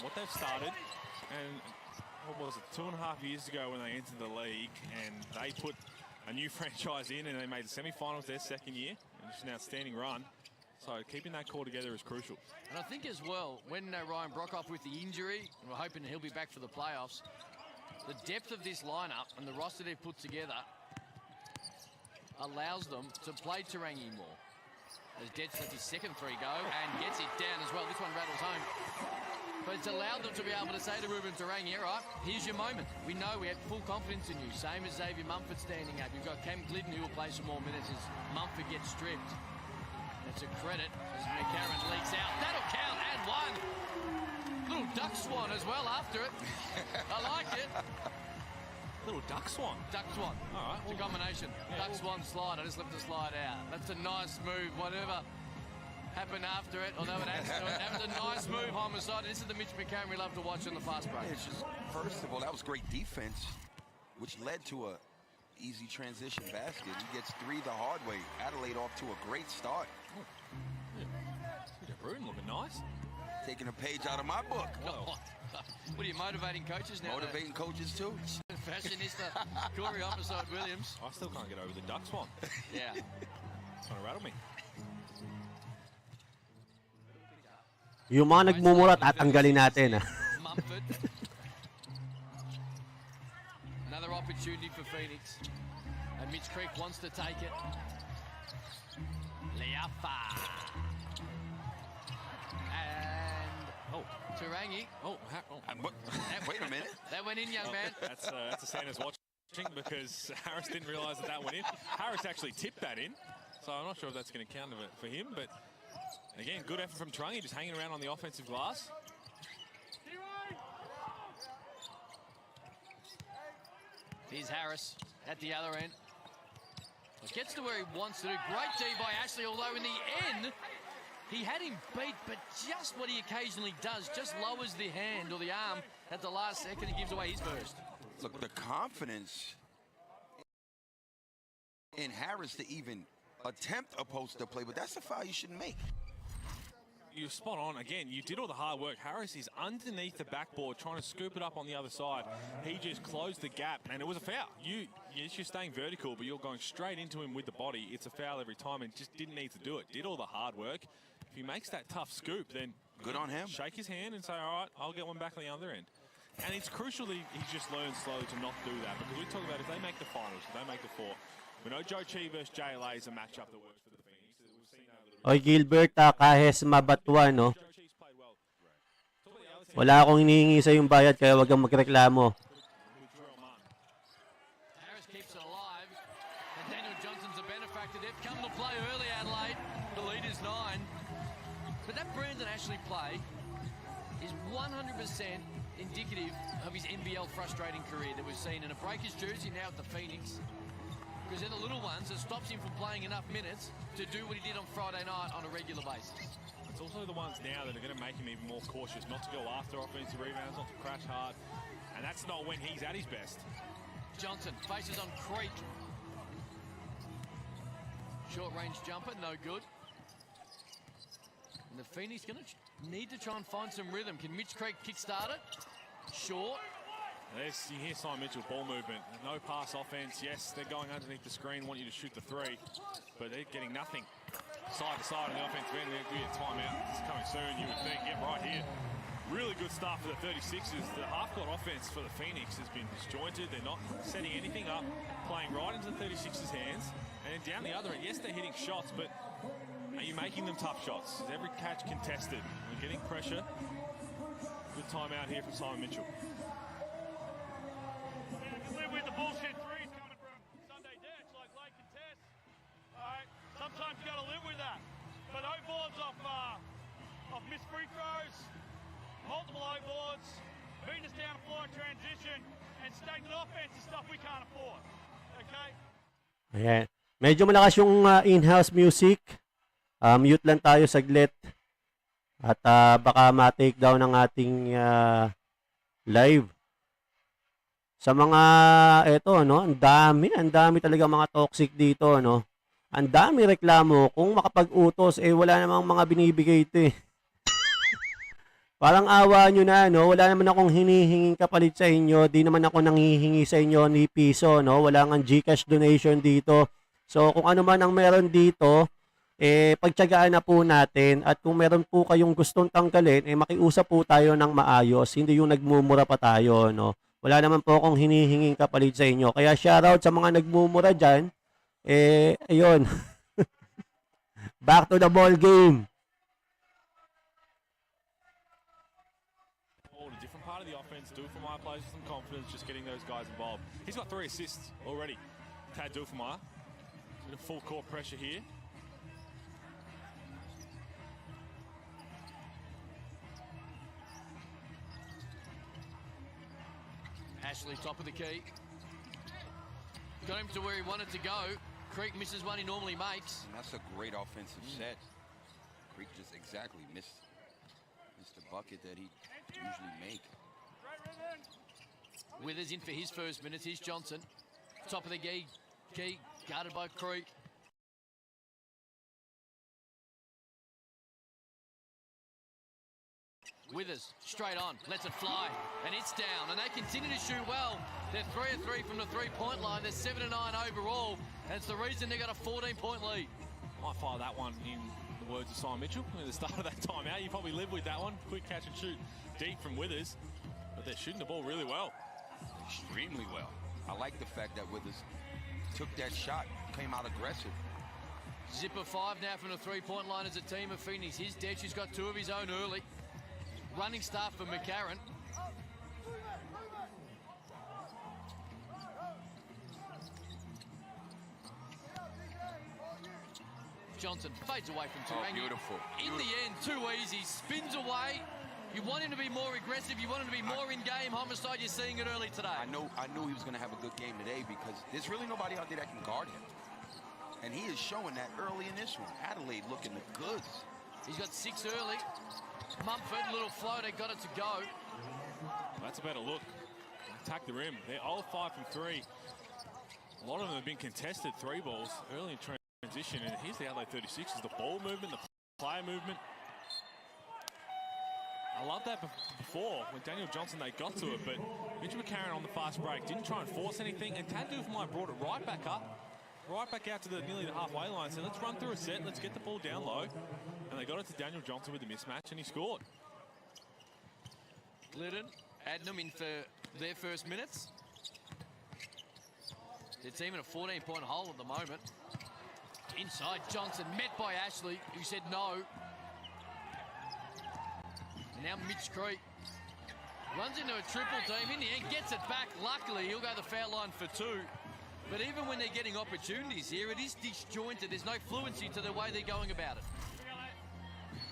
what they've started, and what was it, 2.5 years ago when they entered the league, and they put a new franchise in, and they made the semi-finals their second year, and it's an outstanding run. So keeping that core together is crucial. And I think as well, when Ryan Brockhoff with the injury, and we're hoping he'll be back for the playoffs, the depth of this lineup and the roster they've put together allows them to play Tarangi more. As Dead's lets his second three go and gets it down as well. This one rattles home. But it's allowed them to be able to say to Ruben Tarangi, all right, here's your moment. We know we have full confidence in you. Same as Xavier Mumford standing up. You've got Cam Glidden who will play some more minutes as Mumford gets stripped. That's a credit as McCarron leaks out. That'll count and one. Little duck swan as well after it. I like it. Little duck swan. Duck swan. All right. It's a combination. Yeah, duck swan slide. I just left the slide out. That's a nice move. Whatever happened after it, although it adds to it. That was a nice move, Homicide. This is the Mitch McCarron we love to watch on the fast break. It's just, first of all, that was great defense, which led to a easy transition basket. He gets three the hard way. Adelaide off to a great start. Bruton looking nice. Taking a page out of my book. Oh. What are you motivating coaches now? Motivating coaches too. Fashionista Corey Homicide Williams. I still can't get over the duck swan. Yeah. It's trying to rattle me. Yung mga nagmumura, tatanggalin natin. Mumford. Another opportunity for Phoenix. And Mitch Creek wants to take it. Leafa. And Tarangi. Wait a minute. That went in, young man. That's a Sanders watching because Harris didn't realise that went in. Harris actually tipped that in, so I'm not sure if that's going to count for him. But again, good effort from Tarangi, just hanging around on the offensive glass. Here's Harris at the other end. Gets to where he wants to do. Great D by Ashley, although in the end, he had him beat, but just what he occasionally does, just lowers the hand or the arm at the last second and gives away his burst. Look, the confidence in Harris to even attempt a post-up play, but that's a foul you shouldn't make. You're spot on. Again, you did all the hard work. Harris is underneath the backboard trying to scoop it up on the other side. He just closed the gap, and it was a foul. Yes, you're staying vertical, but you're going straight into him with the body. It's a foul every time, and just didn't need to do it. Did all the hard work. If he makes that tough scoop, then good on him. Shake his hand and say, all right, I'll get one back on the other end. And it's crucial that he just learns slowly to not do that, because we talk about if they make the finals, if they make the four, we know Joe Chi versus JLA is a matchup that works for the Phoenix. We've seen that a little bit. Oy, Gilbert, kahit mabatwa, no? Wala akong hinihingi sa yung bayad, kaya wag kang magreklamo. Harris keeps it alive, and Daniel Johnson's a benefactor. They've come to play early, Adelaide. The lead is 9. But that Brandon Ashley play is 100% indicative of his NBL frustrating career that we've seen in a Breakers jersey now at the Phoenix. Because they're the little ones that stops him from playing enough minutes to do what he did on Friday night on a regular basis. It's also the ones now that are going to make him even more cautious, not to go after offensive rebounds, not to crash hard. And that's not when he's at his best. Johnson faces on Creek. Short range jumper, no good. And the Phoenix going to need to try and find some rhythm. Can Mitch Creek kickstart it? Short. You hear Simon Mitchell's ball movement. No pass offense. Yes, they're going underneath the screen, want you to shoot the three, but they're getting nothing. Side to side on the offensive end, they'll give you a timeout. It's coming soon, you would think. Yep, right here. Really good start for the 36ers. The half-court offense for the Phoenix has been disjointed. They're not setting anything up, playing right into the 36ers' hands. And then down the other end, yes, they're hitting shots, but are you making them tough shots? Is every catch contested? We're getting pressure. Good timeout here from Simon Mitchell. Live with the bullshit threes coming from Sunday Dets, like late contests. All right, sometimes you got to live with that. But O boards off missed free throws, multiple O boards, beating us down the floor in transition, and stagnant offense is stuff we can't afford. Okay. Ayan. Medyo malakas yung in-house music. Mute lang tayo saglit. At baka ma-take down ng ating live. Sa mga, eto, no, ang dami talaga mga toxic dito, no. Ang dami reklamo, kung makapag-utos, wala namang mga binibigay ito, eh. Parang awa nyo na, no? Wala naman akong hinihinging kapalit sa inyo. Di naman ako nanghihingi sa inyo ni piso, no? Wala nga GCash donation dito. So, kung ano man ang meron dito, pagtiyagaan na po natin. At kung meron po kayong gustong tanggalin, makiusap po tayo ng maayos. Hindi yung nagmumura pa tayo, no? Wala naman po akong hinihinging kapalit sa inyo. Kaya shoutout sa mga nagmumura dyan. Ayun. Back to the ball game. A different part of the offense. Dufemeier plays with some confidence, just getting those guys involved. He's got 3 assists already. Tad Dufemeier. Bit of full court pressure here. Ashley, top of the key. Got him to where he wanted to go. Creek misses one he normally makes. And that's a great offensive set. Creek just exactly missed the bucket that he usually make. Withers in for his first minutes. Here's Johnson. Top of the key, guarded by Creek. Withers, straight on, lets it fly, and it's down, and they continue to shoot well. They're 3 of 3 from the three-point line. They're 7 of 9 overall, and it's the reason they got a 14-point lead. Might fire that one in the words of Simon Mitchell at the start of that timeout. You probably live with that one. Quick catch and shoot deep from Withers, but they're shooting the ball really well. Extremely well. I like the fact that Withers took that shot, came out aggressive. Zipper 5 now from the three-point line as a team of Phoenix. Here's Detch, who's got 2 of his own early. Running start for McCarron. Johnson fades away from two. Oh, beautiful. In the end, too easy. Spins away. You want him to be more aggressive. You want him to be more in-game. Homicide, you're seeing it early today. I knew he was going to have a good game today because there's really nobody out there that can guard him. And he is showing that early in this one. Adelaide looking the goods. He's got 6 early. Mumford, little floater, got it to go. That's a better look. Attack the rim. They're all 5 from 3. A lot of them have been contested 3 balls early in transition. And here's the Adelaide 36s. The ball movement, the player movement. I love that before when Daniel Johnson, they got to it. But Mitchell McCarron on the fast break didn't try and force anything. And Tad Dufemeier brought it right back up. Right back out to nearly the halfway line. So let's run through a set. Let's get the ball down low. And they got it to Daniel Johnson with the mismatch, and he scored. Glidden, Adnam in for their first minutes. Their team in a 14-point hole at the moment. Inside, Johnson met by Ashley, who said no. And now Mitch Creek runs into a triple team. In the end, gets it back. Luckily, he'll go the foul line for 2. But even when they're getting opportunities here, it is disjointed. There's no fluency to the way they're going about it.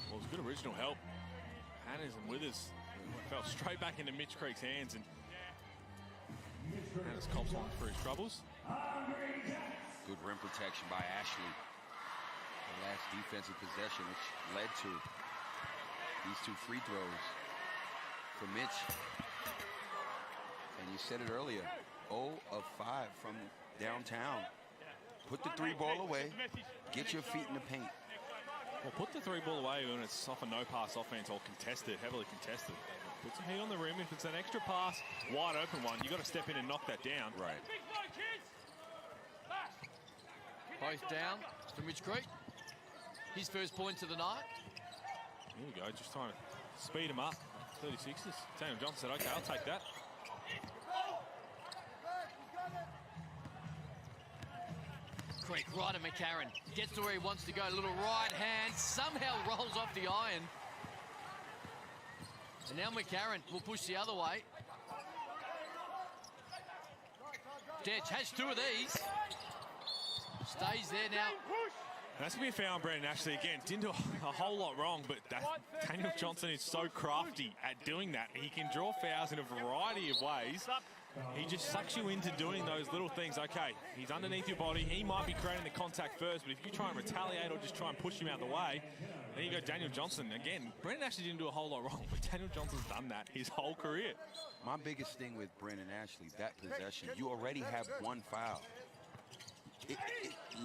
Well, it was good original help. Hannahs and Withers fell straight back into Mitch Creek's hands, and Hannahs cops on for his troubles. Good rim protection by Ashley. The last defensive possession, which led to these 2 free throws for Mitch. And you said it earlier, 0 of 5 from downtown. Put the 3 ball away. Get your feet in the paint. Well, put the 3 ball away when it's off a no-pass offense or contested, heavily contested. Put some heat on the rim. If it's an extra pass, wide open one, you got to step in and knock that down. Right. Both down for Mitch Creek. His first points of the night. Here we go, just trying to speed him up. 36ers. Daniel Johnson said, okay, I'll take that. Creek right at McCarron. Gets to where he wants to go. A little right hand. Somehow rolls off the iron. And now McCarron will push the other way. Detch has 2 of these. Stays there now. That's going to be a foul on Brandon Ashley again. Didn't do a whole lot wrong, but Daniel Johnson is so crafty at doing that. He can draw fouls in a variety of ways. He just sucks you into doing those little things. Okay, he's underneath your body. He might be creating the contact first, but if you try and retaliate or just try and push him out of the way, there you go, Daniel Johnson. Again, Brandon Ashley didn't do a whole lot wrong, but Daniel Johnson's done that his whole career. My biggest thing with Brandon Ashley, that possession, you already have 1 foul.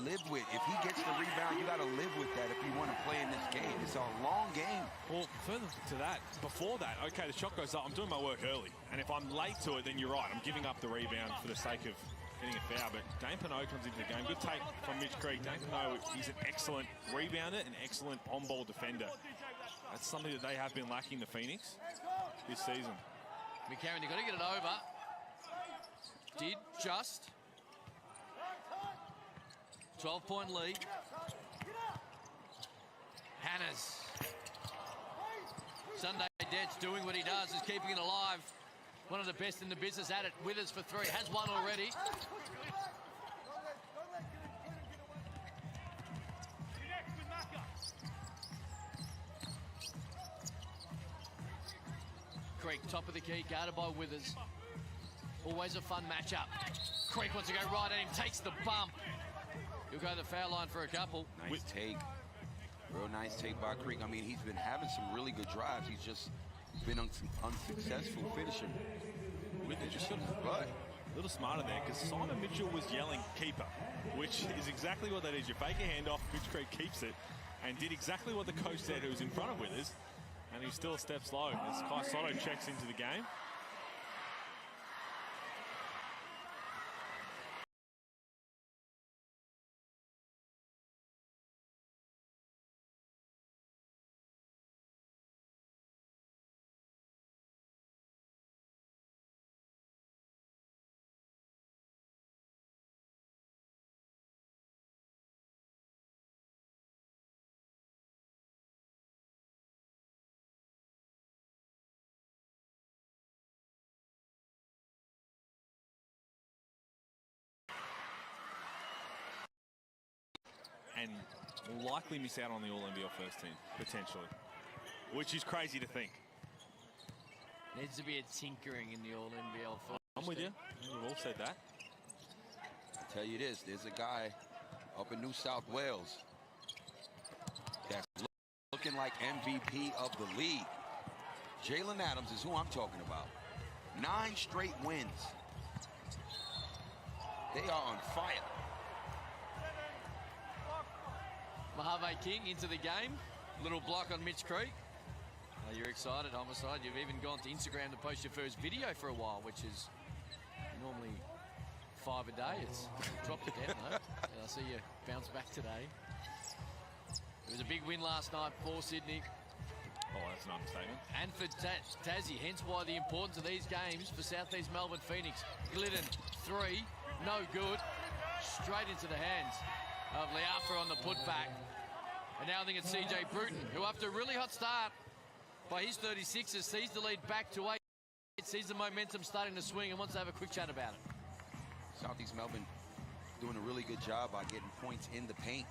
live with. If he gets the rebound, you got to live with that if you want to play in this game. It's a long game. Well, further to that, before that, okay, the shot goes up. I'm doing my work early. And if I'm late to it, then you're right. I'm giving up the rebound for the sake of getting a foul. But Dane Pinot comes into the game. Good take from Mitch Creek. Dane Pinot, he's an excellent rebounder and excellent on-ball defender. That's something that they have been lacking, the Phoenix, this season. McCarron, you've got to get it over. Did just. 12-point lead. Hannes. Sunday Debt's doing what he does, is keeping it alive. One of the best in the business at it. Withers for three. Has one already. Creek, top of the key, guarded by Withers. Always a fun matchup. Creek wants to go right at him, takes the bump. He'll go to the foul line for a couple. Nice take. Real nice take by Creek. I mean, he's been having some really good drives. He's just been unsuccessful finishing. Withers just a little smarter there, because Simon Mitchell was yelling keeper, which is exactly what that is. You fake a handoff, Mitch Creek keeps it, and did exactly what the coach said, who was in front of Withers, and he's still a step slow as Kai Soto checks into the game. And will likely miss out on the All-NBL first team, potentially, which is crazy to think. Needs to be a tinkering in the All-NBL first. I'm with you. We've all said that. I tell you this, there's a guy up in New South Wales that's looking like MVP of the league. Jalen Adams is who I'm talking about. 9 straight wins. They are on fire. Mojave King into the game. Little block on Mitch Creek. You're excited, Homicide. You've even gone to Instagram to post your first video for a while, which is normally 5 a day. It's dropped a death note. I see you bounce back today. It was a big win last night for Sydney. Oh, that's an understatement. And for Tassie, hence why the importance of these games for Southeast Melbourne Phoenix. Glidden, 3, no good. Straight into the hands of Leafa on the putback. And now I think it's CJ Bruton, who after a really hot start by his 36ers, sees the lead back to 8. Sees the momentum starting to swing and wants to have a quick chat about it. Southeast Melbourne doing a really good job by getting points in the paint.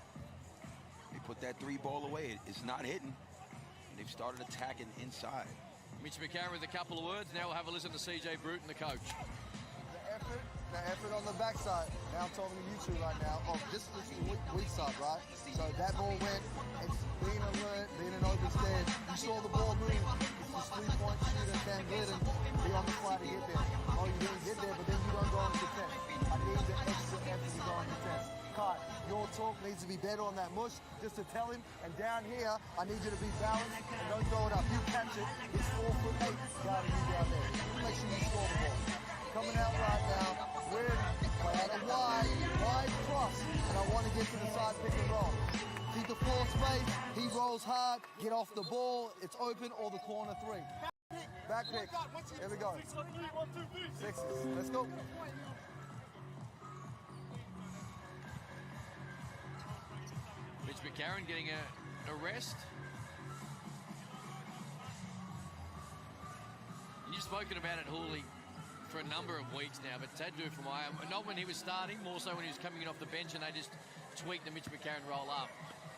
They put that 3 ball away. It's not hitting. They've started attacking inside. Mitch McCarron with a couple of words. Now we'll have a listen to CJ Bruton, the coach. The effort on the backside. Now I'm talking to you two right now. Oh, this is the weak side, right? So that ball went. It's being alert, being an overstand. You saw the ball move. It's this 3-point shooter, Cam Glidden. Be on the fly to get there. Oh, you didn't get there, but then you don't go on defense. I need the extra effort to go on defense. Kai, your talk needs to be better on that mush, just to tell him. And down here, I need you to be balanced and don't throw it up. You catch it. It's 4'8" guarding you down there. Make sure you score the ball. Coming out right now. We're at a wide cross, and I want to get to the side pick and roll. Keep the floor space. He rolls hard. Get off the ball. It's open or the corner 3. Back pick. Here we go. 6s. Let's go. Mitch McCarron getting a rest. You've spoken about it, Hooley, for a number of weeks now, but Tad Dufresnoy, not when he was starting, more so when he was coming off the bench and they just tweaked the Mitch McCarron roll up.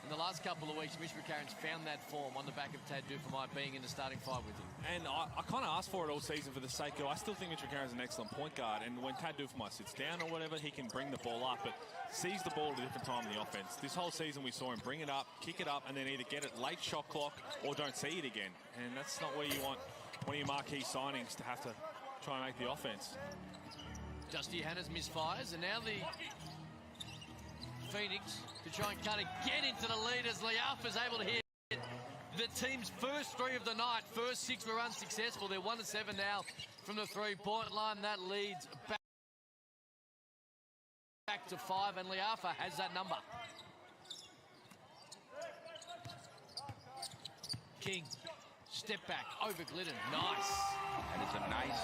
In the last couple of weeks, Mitch McCarron's found that form on the back of Tad Dufresnoy being in the starting 5 with him. And I kind of asked for it all season for the sake of, I still think Mitch McCarron's an excellent point guard, and when Tad Dufresnoy sits down or whatever, he can bring the ball up, but sees the ball at a different time in the offense. This whole season we saw him bring it up, kick it up, and then either get it late shot clock or don't see it again. And that's not where you want one of your marquee signings to have to try and make the offense. Dusty Hannes misfires, and now the Phoenix to try and cut again into the lead as Liaf is able to hit the team's first three of the night. First six were unsuccessful. They're 1-7 now from the three-point line. That leads back to 5, and Liafa has that number. King, step back over Glidden. Nice. And it's a nice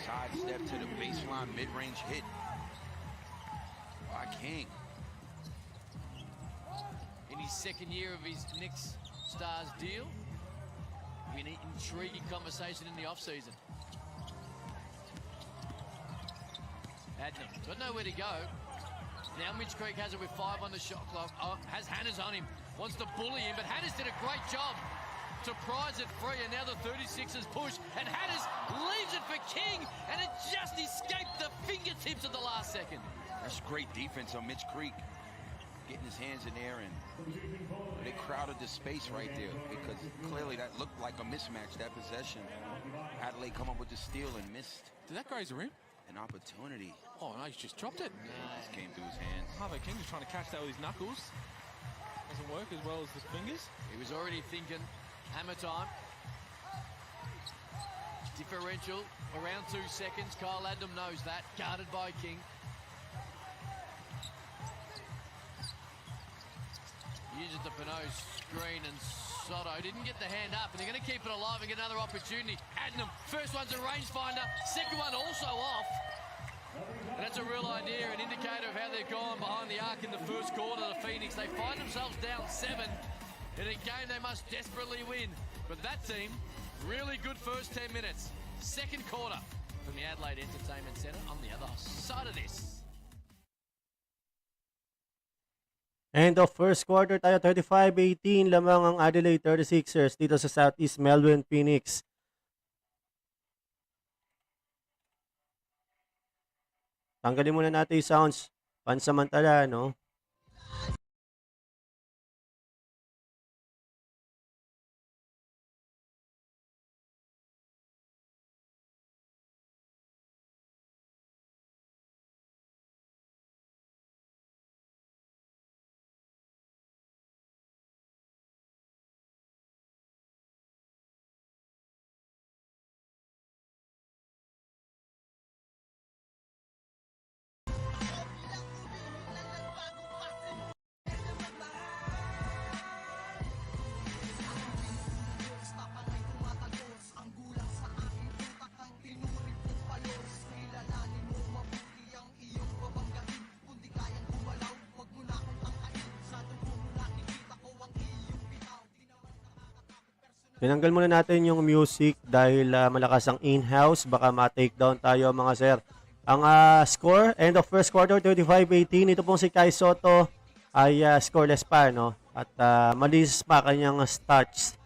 side step to the baseline mid-range hit by King. In his second year of his Knicks Stars deal, an intriguing conversation in the off-season. Adnam got nowhere to go. Now Mitch Creek has it with 5 on the shot clock. Oh, has Hannah's on him. Wants to bully him, but Hannah's did a great job to prize it free, and now the 36ers push, and Hannah's leaves it for King, and it just escaped the fingertips at the last second. That's great defense on Mitch Creek. Getting his hands in there, and they crowded the space right there because clearly that looked like a mismatch, that possession. Adelaide come up with the steal and missed Did that graze the rim? an opportunity. Oh, no, he's just dropped it. Just came through his hands. Harvey King just trying to catch that with his knuckles. Doesn't work as well as the fingers. He was already thinking hammer time. Differential around 2 seconds. Kyle Adnam knows that. Guarded by King. Uses the Pinot screen, and Soto didn't get the hand up, and they're going to keep it alive and get another opportunity. Adnam, first one's a rangefinder, second one also off. And that's a real idea, an indicator of how they've gone behind the arc in the first quarter. The Phoenix, they find themselves down 7 in a game they must desperately win. But that team, really good first 10 minutes. Second quarter from the Adelaide Entertainment Centre on the other side of this. End of first quarter tayo, 35-18 lamang ang Adelaide 36ers dito sa Southeast Melbourne, Phoenix. Tanggalin muna natin yung sounds pansamantala, no? Tinanggal muna natin yung music dahil malakas ang in-house. Baka ma-takedown tayo mga sir. Ang score, end of first quarter, 35-18. Ito pong si Kai Soto ay scoreless pa, no? At malinis pa kanyang starts.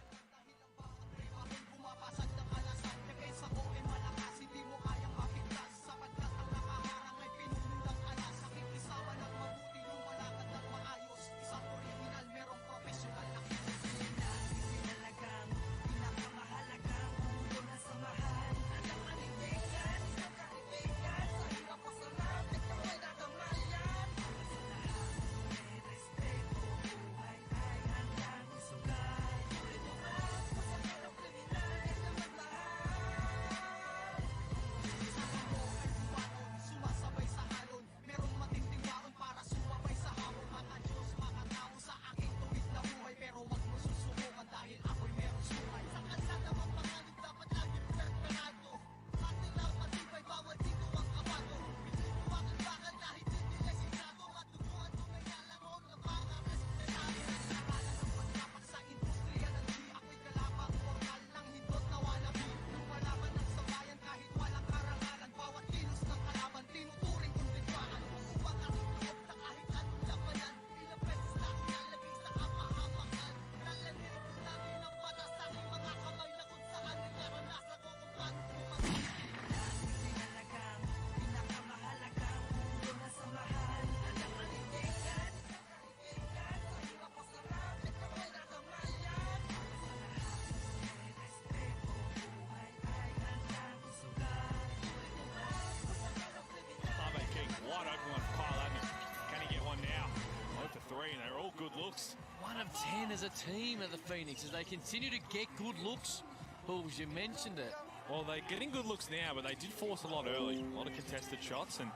looks. 1 of 10 as a team at the Phoenix as they continue to get good looks. Bulls, you mentioned it. Well, they're getting good looks now, but they did force a lot early. A lot of contested shots. And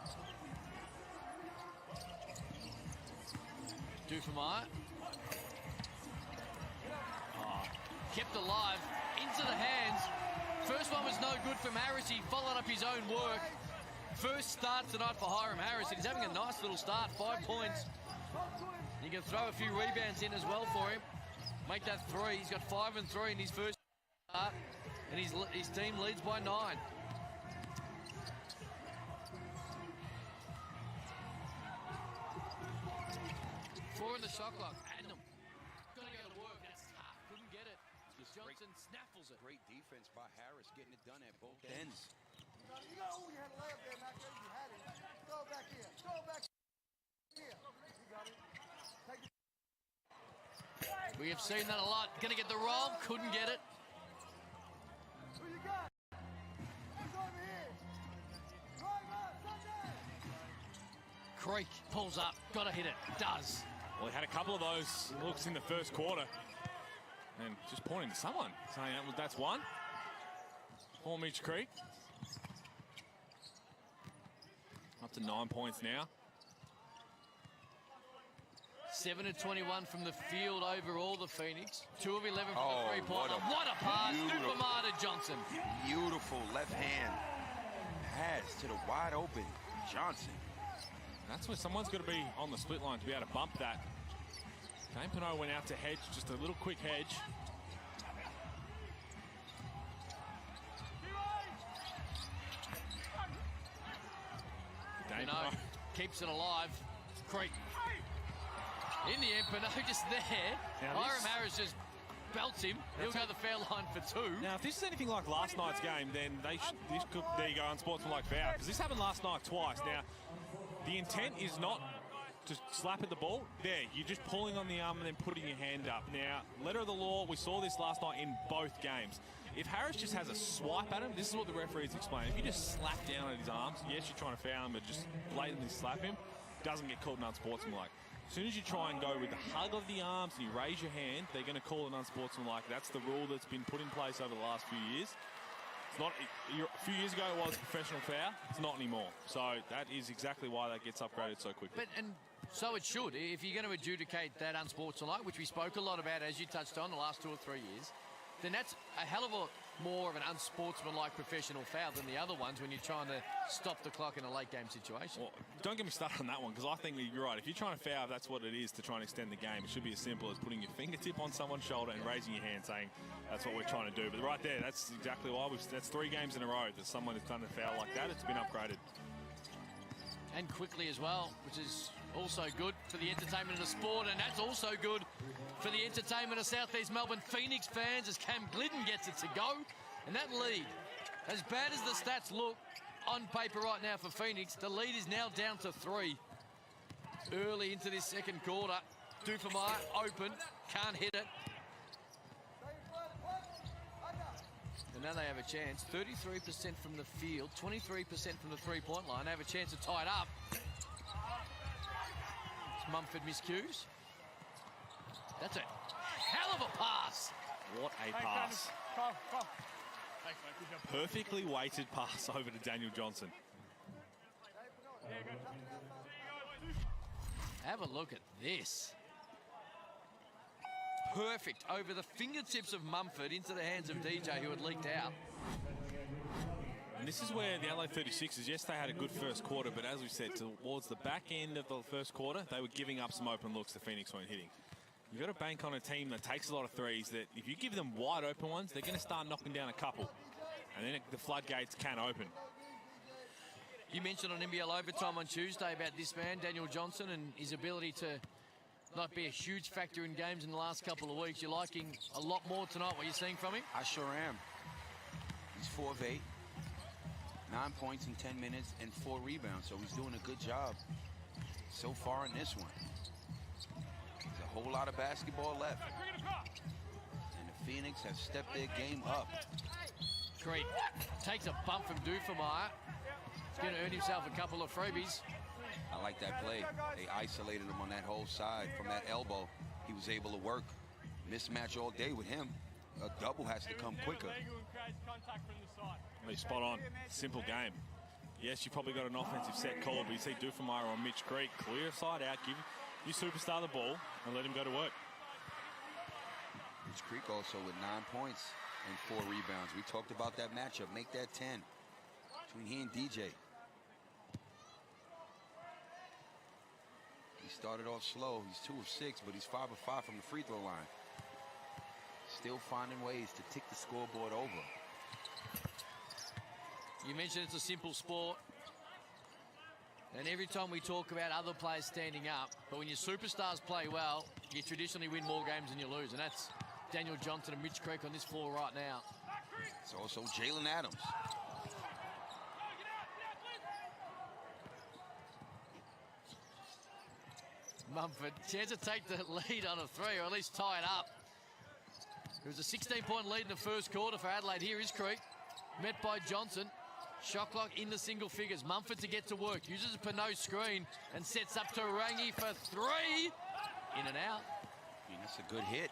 Dufemire. Kept alive into the hands. First one was no good from Harris. He followed up his own work. First start tonight for Hiram Harris. He's having a nice little start, 5 points. You can throw a few rebounds in as well for him. Make that 3. He's got 5 and 3 in his first start, and his team leads by 9. 4 in the shot clock. Adam, got to go to work. That's tough. Couldn't get it. Johnson snaffles it. Great defense by Harris, getting it done at both ends. You know who you had a layup there, Mac. You had it. Throw it back here. Throw it back here. You got it. Take it. We have seen that a lot. Gonna get the roll. Couldn't get it. Who you got? Who's over here? Drive up, Sunday. Creek pulls up. Gotta hit it. Does. well, he had a couple of those looks in the first quarter. And just pointing to someone, saying that's one. Poor Mitch Creek. Up to 9 points now. 7 of 21 from the field overall, the Phoenix. 2 of 11 from the three-point line. What a pass. Dufemire to Johnson. Beautiful left hand pass to the wide open Johnson. That's where someone's got to be on the split line to be able to bump that. Dane Pinot went out to hedge, just a little quick hedge. Pinot keeps it alive. Creek. In the end, Pinot just there. Hiram Harris just belts him. He'll go the foul line for 2. Now, if this is anything like last night's game, then this could, there you go, unsportsmanlike foul. Because this happened last night twice. Now, the intent is not to slap at the ball. There, you're just pulling on the arm and then putting your hand up. Now, letter of the law, we saw this last night in both games. If Harris just has a swipe at him, this is what the referees explain. If you just slap down at his arms, yes, you're trying to foul him, but just blatantly slap him, doesn't get called an unsportsmanlike. As soon as you try and go with the hug of the arms and you raise your hand, they're going to call it unsportsmanlike. That's the rule that's been put in place over the last few years. It's not, a few years ago it was a professional foul. It's not anymore. So that is exactly why that gets upgraded so quickly. And so it should. If you're going to adjudicate that unsportsmanlike, which we spoke a lot about, as you touched on, the last 2 or 3 years, then that's a hell of a more of an unsportsmanlike professional foul than the other ones when you're trying to stop the clock in a late game situation. Well, don't get me started on that one, because I think you're right. If you're trying to foul, that's what it is to try and extend the game. It should be as simple as putting your fingertip on someone's shoulder and raising your hand saying that's what we're trying to do. But right there, that's exactly why. That's 3 games in a row that someone has done a foul like that. It's been upgraded. And quickly as well, which is also good for the entertainment of the sport, and that's also good for the entertainment of Southeast Melbourne Phoenix fans as Cam Glidden gets it to go. And that lead, as bad as the stats look on paper right now for Phoenix, the lead is now down to 3. Early into this second quarter, Dufemire open, can't hit it. And now they have a chance, 33% from the field, 23% from the three-point line. They have a chance to tie it up. Mumford miscues. That's a hell of a pass. What a pass. Perfectly weighted pass over to Daniel Johnson. Have a look at this. Perfect over the fingertips of Mumford into the hands of DJ, who had leaked out. And this is where the LA 36ers, yes, they had a good first quarter, but as we said, towards the back end of the first quarter, they were giving up some open looks that Phoenix weren't hitting. You've got to bank on a team that takes a lot of threes, that if you give them wide open ones, they're going to start knocking down a couple. And then the floodgates can open. You mentioned on NBL Overtime on Tuesday about this man, Daniel Johnson, and his ability to not be a huge factor in games in the last couple of weeks. You're liking a lot more tonight, what you're seeing from him? I sure am. He's 4 of 8, 9 points in 10 minutes, and 4 rebounds, so he's doing a good job so far in this one. There's a whole lot of basketball left. And the Phoenix have stepped their game up. Creek takes a bump from Dufemire. He's going to earn himself a couple of freebies. I like that play. They isolated him on that whole side from that elbow. He he was able to work mismatch all day with him. A double has to come quicker. He's spot on. Simple game. Yes, you've probably got an offensive set call, but you see Dufemire on Mitch Creek. Clear side out, give your superstar the ball, and let him go to work. Mitch Creek also with 9 points and 4 rebounds. We talked about that matchup. Make that 10 between he and DJ. He started off slow. He's 2 of 6, but he's 5 of 5 from the free throw line. Still finding ways to tick the scoreboard over. You mentioned it's a simple sport. And every time we talk about other players standing up, but when your superstars play well, you traditionally win more games than you lose. And that's Daniel Johnson and Mitch Creek on this floor right now. It's also Jalen Adams. Mumford, chance to take the lead on a 3, or at least tie it up. It was a 16-point lead in the first quarter for Adelaide. Here is Creek, met by Johnson. Shot clock in the single figures. Mumford to get to work. Uses a Pinot screen and sets up to Rangi for 3. In and out. That's a good hit.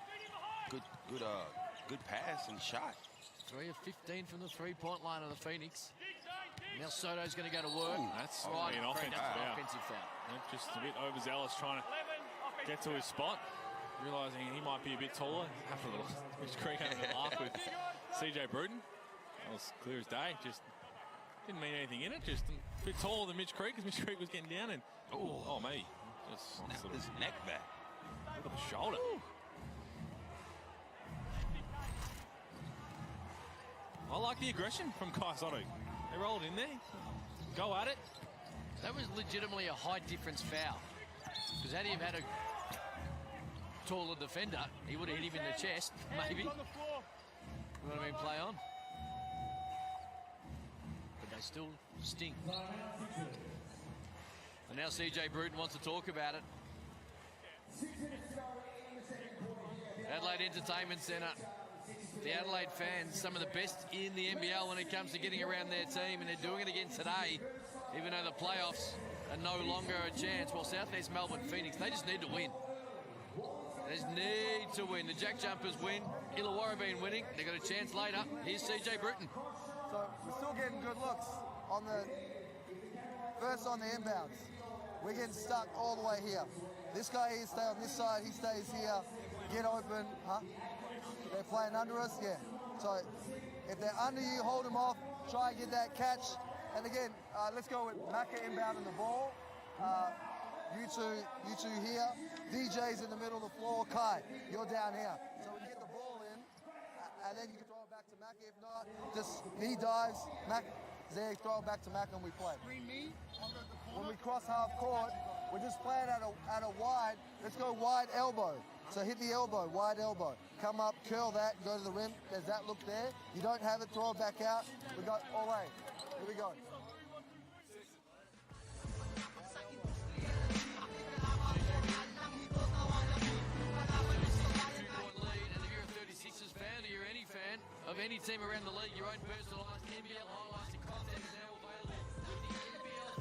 Good pass and shot. 3 of 15 from the 3-point line of the Phoenix. Now Soto's going to go to work. Ooh, that's right. an offensive foul. Offensive foul. Just a bit overzealous, trying to get to his spot, realising he might be a bit taller. Mitch Creek having a laugh with CJ Bruton. That was clear as day. Just didn't mean anything in it. Just a bit taller than Mitch Creek, because Mitch Creek was getting down and oh me, just Snapped his neck back. look at the shoulder. Ooh. I like the aggression from Kai Soto. They rolled in there. Go at it. That was legitimately a high difference foul. Because had he had a taller defender, he would have hit him in the chest, maybe. Would have been play on. But they still stink. And now CJ Bruton wants to talk about it. Adelaide Entertainment Centre. The Adelaide fans, some of the best in the NBL when it comes to getting around their team, and they're doing it again today, even though the playoffs are no longer a chance. Well, Southeast Melbourne Phoenix, they just need to win. They just need to win. The Jack Jumpers win. Illawarra been winning. They got a chance later. Here's CJ Bruton. So we're still getting good looks on the first on the inbounds. We're getting stuck all the way here. This guy here stay on this side. He stays here. Get open, huh? They're playing under us, yeah. So if they're under you, hold them off. Try and get that catch. And again, let's go with Macca inbounding the ball. You two here. DJ's in the middle of the floor. Kai, you're down here. So we get the ball in, and then you can throw it back to Macca. If not, just he dives. Macca, there, throw it back to Macca, and we play. When we cross half court, we're just playing at a wide. Let's go wide elbow. So hit the elbow, wide elbow. Come up, curl that, go to the rim. There's that look there. You don't have it, throw it back out. We got all right. Here we go. Of any team around the league, your own personalised NBL highlights and content is now available with the NBL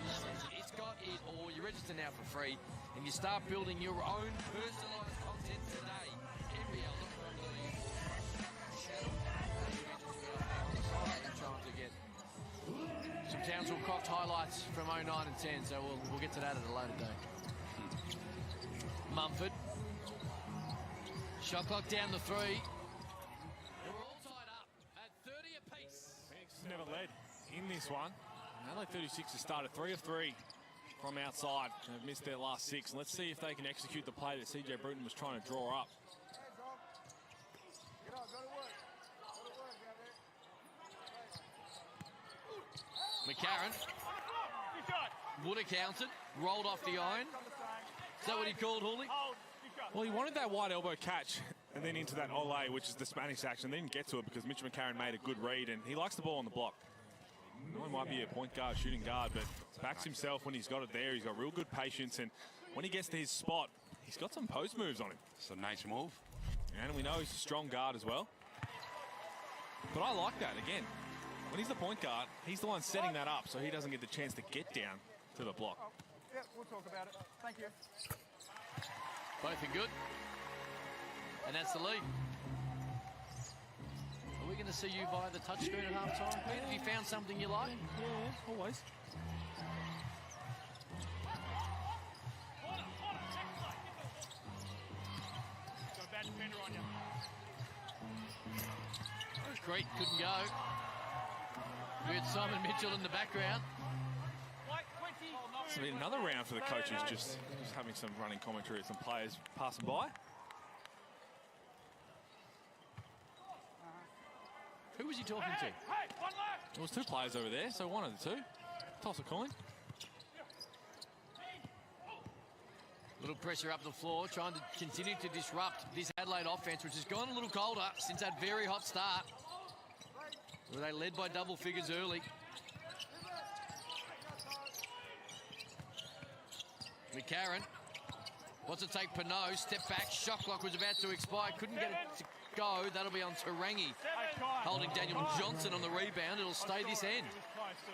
fans. It's got it all. You register now for free and you start building your own personalised content today. Trying to get some Townsville Cox highlights from 09 and 10, so we'll get to that at a later date. Mumford. Shot clock down the 3. And we're all tied up at 30 apiece. Phoenix has never led in this one. Adelaide 36 has started 3 of 3 from outside. They've missed their last 6. And let's see if they can execute the play that CJ Bruton was trying to draw up. McCarron would have counted, rolled off the iron. Is that what he called, Hooley? Well, he wanted that wide elbow catch and then into that Olay, which is the Spanish action. They didn't get to it because Mitch McCarron made a good read, and he likes the ball on the block. He might be a point guard, shooting guard, but backs himself when he's got it there. He's got real good patience, and when he gets to his spot, he's got some post moves on him. It's a nice move. And we know he's a strong guard as well. But I like that, again. When he's the point guard, he's the one setting that up so he doesn't get the chance to get down to the block. Yeah, we'll talk about it. Thank you. Both are good. And that's the lead. Are we going to see you via the touchscreen at half-time, Pete? Have you found something you like? Yeah, always. Got a bad defender on you. Creek couldn't go. We had Simon Mitchell in the background. It's been another round for the coaches, just having some running commentary with some players passing by. Who was he talking to? Hey, one left. There was two players over there, so one of the two. Toss a coin. Little pressure up the floor, trying to continue to disrupt this Adelaide offense, which has gone a little colder since that very hot start, where they led by double figures early. McCarron wants to take Pinot, step back, shot clock was about to expire, couldn't get it to go. That'll be on Tarangi, holding Daniel Johnson on the rebound. It'll stay this end.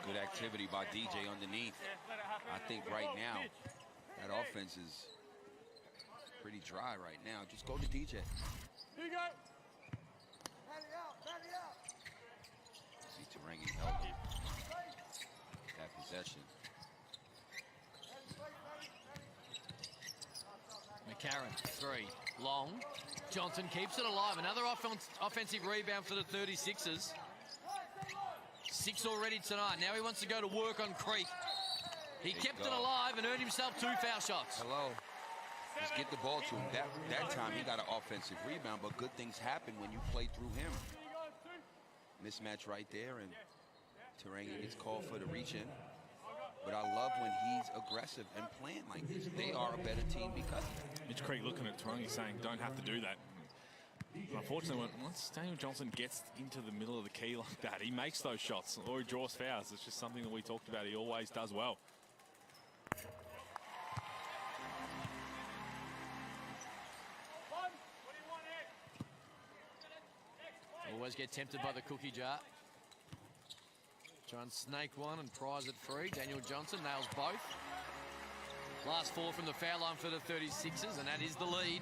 Good activity by DJ underneath. I think right now that offense is pretty dry right now. Just go to DJ. Here you go. See Tarangi healthy. That possession. McCarron, three, long. Johnson keeps it alive. Another offensive rebound for the 36ers. 6 already tonight. Now he wants to go to work on Creek. He kept it alive and earned himself 2 foul shots. Hello. Just get the ball to him. That time he got an offensive rebound, but good things happen when you play through him. Mismatch right there, and Tarangi gets called for the reach in. But I love when he's aggressive and playing like this. They are a better team because of that. Mitch Creek looking at Tarangi saying, don't have to do that. But unfortunately, once Daniel Johnson gets into the middle of the key like that, he makes those shots or he draws fouls. It's just something that we talked about. He always does well. Always get tempted by the cookie jar. Try and snake one and prize it free. Daniel Johnson nails both. Last 4 from the foul line for the 36ers, and that is the lead.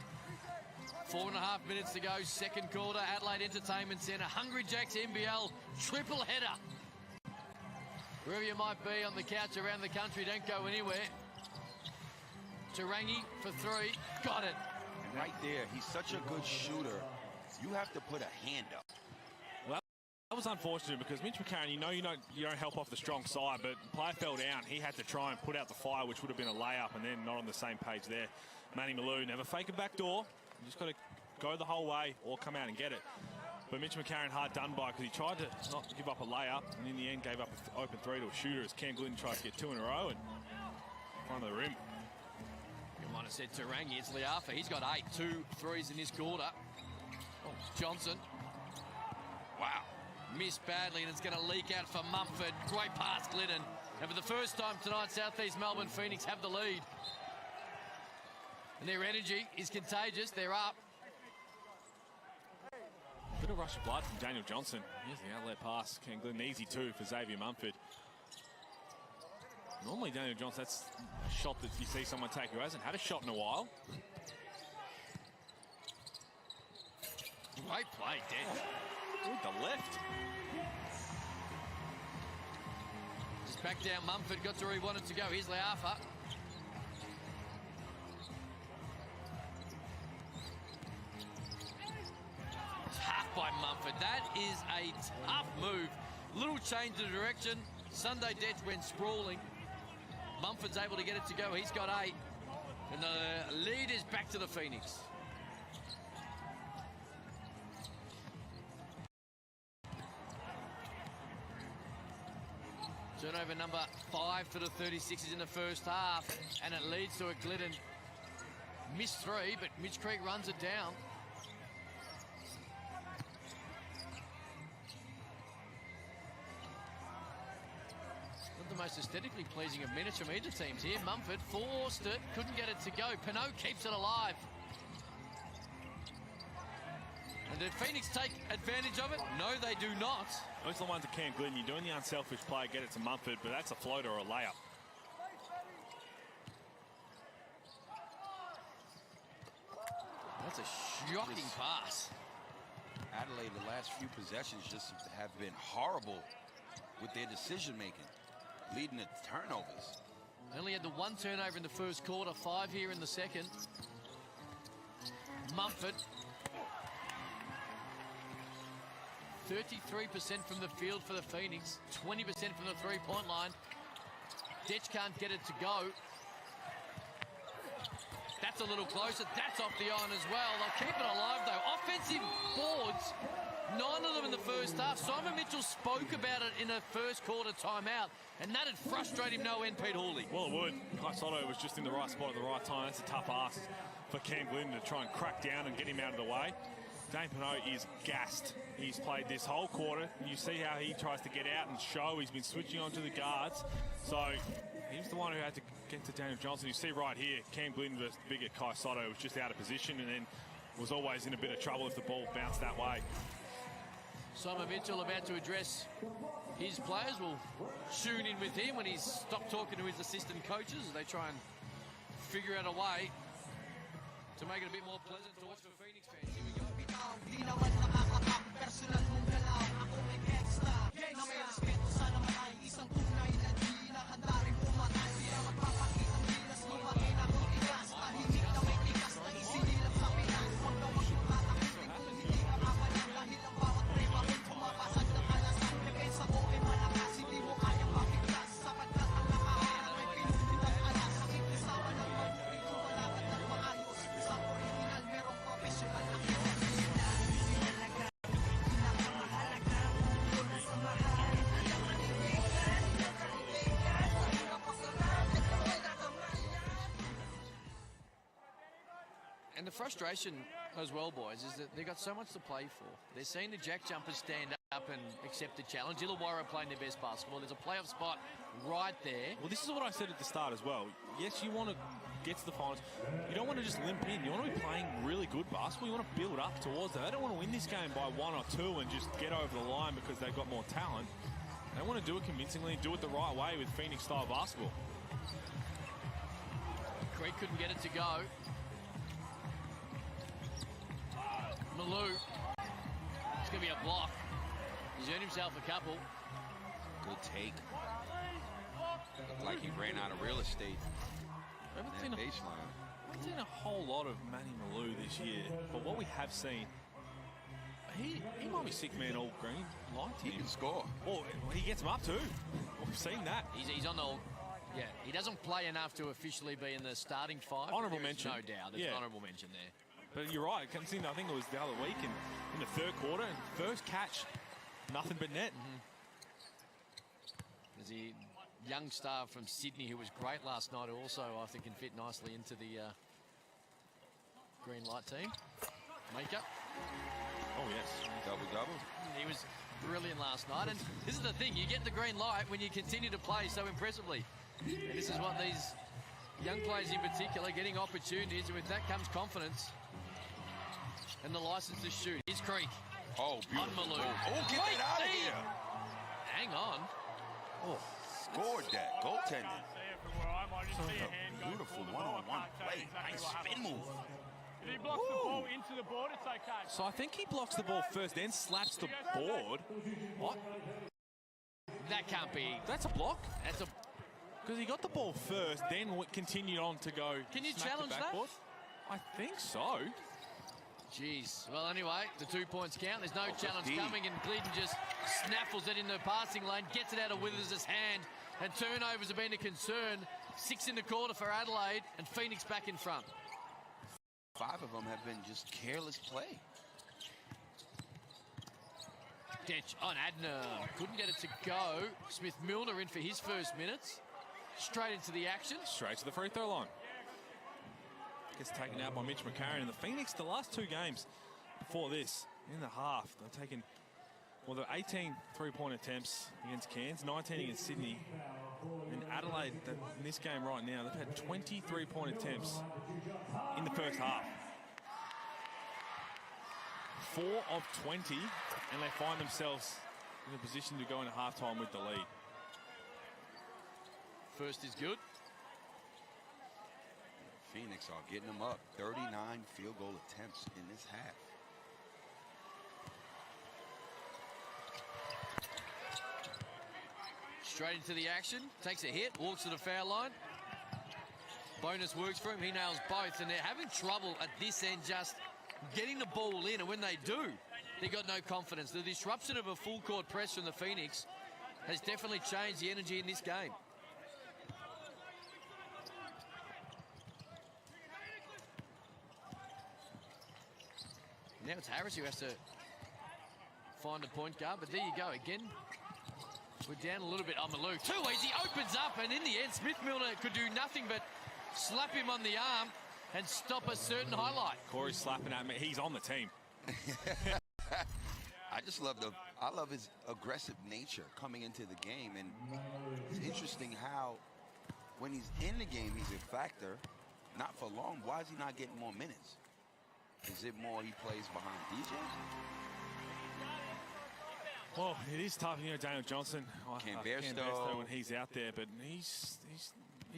4.5 minutes to go, second quarter, Adelaide Entertainment Centre. Hungry Jacks NBL triple header. Wherever you might be on the couch around the country, don't go anywhere. Tarangi for 3, got it. And right there, he's such a good shooter. You have to put a hand up. That was unfortunate because Mitch McCarron, you don't help off the strong side, but the player fell down. He had to try and put out the fire, which would have been a layup, and then not on the same page there. Manny Malou, never fake a back door. You just got to go the whole way or come out and get it. But Mitch McCarron hard done by because he tried to not give up a layup, and in the end gave up an open 3 to a shooter as Cam Glidden tries to get 2 in a row and in front of the rim. You might have said Tarangi, it's Liafa. He's got 8, 2 threes in this quarter. Oh, Johnson. Wow. Missed badly, and it's going to leak out for Mumford. Great pass, Glidden. And for the first time tonight, Southeast Melbourne Phoenix have the lead. And their energy is contagious. They're up. Bit of rush of blood from Daniel Johnson. Here's the outlet pass. Ken Glidden, easy 2 for Xavier Mumford. Normally, Daniel Johnson, that's a shot that you see someone take who hasn't had a shot in a while. Great play, Dan. With the left. Just back down, Mumford got to where he wanted to go. Here's Liafa. Tough by Mumford. That is a tough move. Little change of direction. Sunday Dech went sprawling. Mumford's able to get it to go. He's got 8. And the lead is back to the Phoenix. Turnover number 5 for the 36ers in the first half, and it leads to a Glidden missed 3, but Mitch Creek runs it down. Not the most aesthetically pleasing of minutes from either teams here. Mumford forced it, couldn't get it to go. Pinot keeps it alive. And did Phoenix take advantage of it? No, they do not. Those are the ones that Cam Glidden. You're doing the unselfish play, get it to Mumford, but that's a floater or a layup. That's a shocking pass. Adelaide, the last few possessions just have been horrible with their decision-making, leading to turnovers. Only had the one turnover in the first quarter, 5 here in the second. Mumford. 33% from the field for the Phoenix, 20% from the three-point line. Detch can't get it to go. That's a little closer. That's off the iron as well. They'll keep it alive, though. Offensive boards, 9 of them in the first half. Simon Mitchell spoke about it in a first quarter timeout, and that would frustrate him no end, Pete Hawley. Well, it would. Kai Sotto was just in the right spot at the right time. That's a tough ask for Cam Glidden to try and crack down and get him out of the way. Dane Pinot is gassed. He's played this whole quarter. You see how he tries to get out and show. He's been switching on to the guards. So he's the one who had to get to Daniel Johnson. You see right here, Cam Glidden versus bigger Kai Sotto was just out of position and then was always in a bit of trouble if the ball bounced that way. Simon Mitchell about to address his players. We'll tune in with him when he's stopped talking to his assistant coaches as they try and figure out a way to make it a bit more pleasant to watch for Phoenix fans. Here we go. And the frustration as well, boys, is that they've got so much to play for. They're seeing the Jack Jumpers stand up and accept the challenge. Illawarra playing their best basketball. There's a playoff spot right there. Well, this is what I said at the start as well. Yes, you want to get to the finals. You don't want to just limp in. You want to be playing really good basketball. You want to build up towards that. They don't want to win this game by 1 or 2 and just get over the line because they've got more talent. They want to do it convincingly and do it the right way with Phoenix-style basketball. Creek couldn't get it to go. Malou. It's going to be a block. He's earned himself a couple. Good take. Looked like he ran out of real estate. I haven't seen a whole lot of Manny Malou this year, but what we have seen, he might be sick man all green. Liked him. He can score. Oh, he gets him up too. We've seen that. He's on the... Yeah, he doesn't play enough to officially be in the starting 5. Honourable mention. No doubt. There's an honourable mention there. But you're right. I think it was the other week in the third quarter. First catch, nothing but net. There's a young star from Sydney who was great last night, who also, I think, can fit nicely into the green light team. Maker. Oh, yes. Double-double. He was brilliant last night. And this is the thing. You get the green light when you continue to play so impressively. And this is what these young players in particular, getting opportunities. And with that comes confidence. And the license to shoot. Here's Creek. Oh, beautiful. On Malou. Oh, get that out of here. Hang on. Oh, scored that. Goaltending. Beautiful one-on-one play. Nice spin move. If he blocks the ball into the board, it's okay. So I think he blocks the ball first, then slaps the board. What? That can't be. That's a block. That's a... Because he got the ball first, then continued on to go. Can you smack challenge the that? backboard. I think so. Jeez. Well, anyway, the 2 points count. There's no challenge D. coming, and Glidden just snaffles it in the passing lane, gets it out of Withers' hand, and turnovers have been a concern. 6 in the quarter for Adelaide, and Phoenix back in front. 5 of them have been just careless play. Detch on Adner. Couldn't get it to go. Smith-Milner in for his first minutes. Straight into the action. Straight to the free throw line. Gets taken out by Mitch McCarron. And the Phoenix, the last 2 games before this, in the half, they've taken, well, they're 18 three-point attempts against Cairns, 19 against Sydney. And Adelaide, in this game right now, they've had 20 three-point attempts in the first half. 4 of 20, and they find themselves in a position to go into halftime with the lead. First is good. Phoenix are getting them up. 39 field goal attempts in this half. Straight into the action, takes a hit, walks to the foul line. Bonus works for him, he nails both, and they're having trouble at this end just getting the ball in, and when they do, they got no confidence. The disruption of a full court press from the Phoenix has definitely changed the energy in this game. Now it's Harris who has to find a point guard, but there you go again. We're down a little bit on Malou. Too easy, opens up, and in the end, Smith-Milner could do nothing but slap him on the arm and stop a certain highlight. Corey's slapping at me. He's on the team. I love his aggressive nature coming into the game, and it's interesting how when he's in the game, he's a factor. Not for long. Why is he not getting more minutes? Is it more he plays behind DJ? Well, it is tough, you know, Daniel Johnson. Can't bear Stowe when he's out there, but he's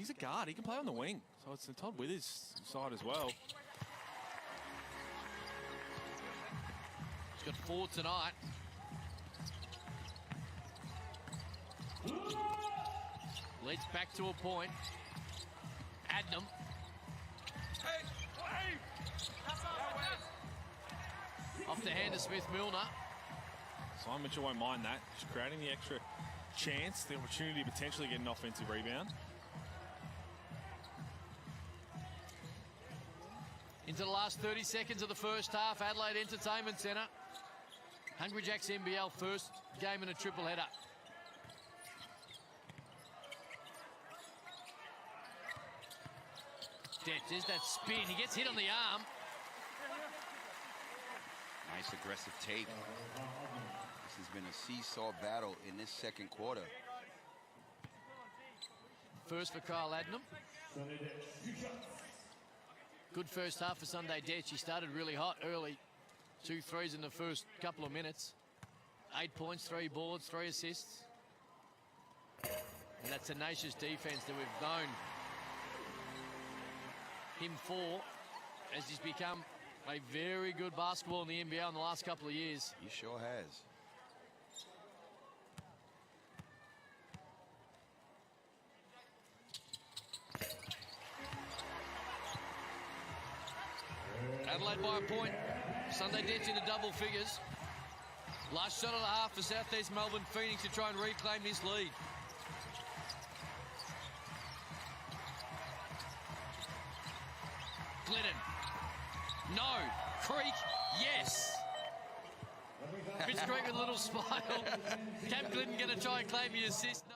a guard. He can play on the wing, so it's Todd Withers' side as well. He's got 4 tonight. Leads back to a point. Adnam. Off the hand of Smith-Milner. Simon Mitchell won't mind that. Just creating the extra chance, the opportunity to potentially get an offensive rebound. Into the last 30 seconds of the first half, Adelaide Entertainment Centre. Hungry Jacks NBL first game in a triple header. There's that spin. He gets hit on the arm. Nice aggressive take. This has been a seesaw battle in this second quarter. First for Kyle Adnam. Good first half for Sunday Dech. He started really hot early. 2 threes in the first couple of minutes. 8 points, 3 boards, 3 assists. And that tenacious defense that we've known him for, as he's become a very good basketball in the NBL in the last couple of years. He sure has. Adelaide by a point. Sunday Dech into double figures. Last shot of the half for Southeast Melbourne Phoenix to try and reclaim this lead. Glidden. No. Creek. Yes. Fitz Creek with a little smile. Cam Glidden going to try and claim the assist. No.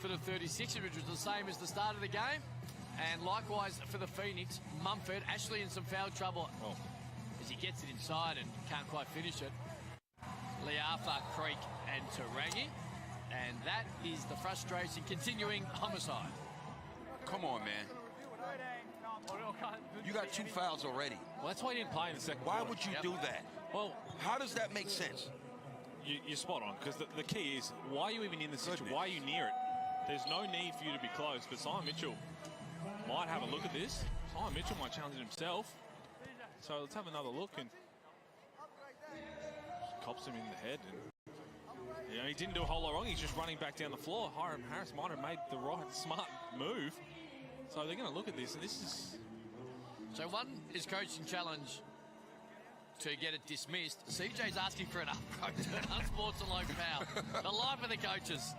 for the 36ers, which was the same as the start of the game. And likewise for the Phoenix, Mumford, Ashley in some foul trouble as he gets it inside and can't quite finish it. Liafa, Creek and Tarangi. And that is the frustration continuing. Homicide. Come on, man. You got 2 fouls already. Well, that's why he didn't play in the second Why quarter. would you do that? Well, How does that make sense? you're spot on, because the key is, why are you even in the situation? Why are you near it? There's no need for you to be close, but Simon Mitchell might have a look at this. Simon Mitchell might challenge it himself. So let's have another look, and cops him in the head. And, you know, he didn't do a whole lot wrong. He's just running back down the floor. Hiram Harris might have made the right, smart move. So they're going to look at this, and this is... So one is coaching challenge to get it dismissed. CJ's asking for an unsportsmanlike foul. The life of the coaches.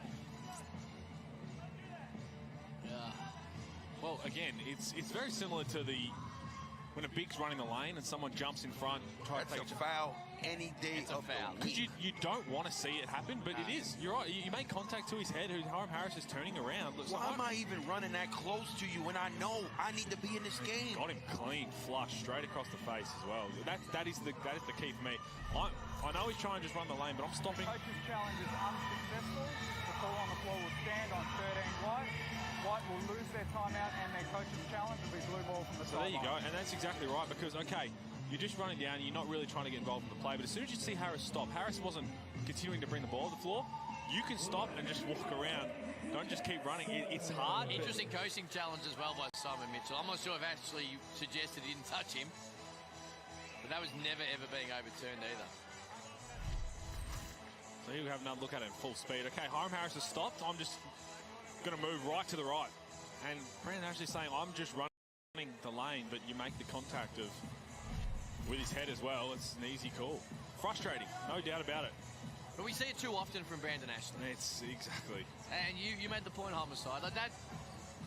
Well, again, it's very similar to when a big's running the lane and someone jumps in front, try to take That's a foul any day It's a of foul. the Because week. you don't want to see it happen, but it is. You're right. You make contact to his head. Hiram Harris is turning around. Looks Why like, am I even running that close to you when I know I need to be in this game? got him clean, flush, straight across the face as well. That is the key for me. I know he's trying to just run the lane, but I'm stopping. Coach's challenge is unsuccessful. The call on the floor will stand on 13 White. White will lose their timeout and their coach's challenge will be blue ball from the So there you go, sideline. and that's exactly right, because, okay, you're just running down, you're not really trying to get involved in the play, but as soon as you see Harris stop, Harris wasn't continuing to bring the ball to the floor, you can stop and just walk around. Don't just keep running. It's hard. Interesting coaching challenge as well by Simon Mitchell. I'm not sure if Ashley suggested he didn't touch him, but that was never, ever being overturned either. So here we have another look at it at full speed. Okay, Hiram Harris has stopped. I'm just going to move right to the right. And Brandon Ashley saying, I'm just running the lane, but you make the contact with his head as well. It's an easy call. Frustrating, no doubt about it. But we see it too often from Brandon Ashley. It's exactly. And you made the point, Homicide. Like that,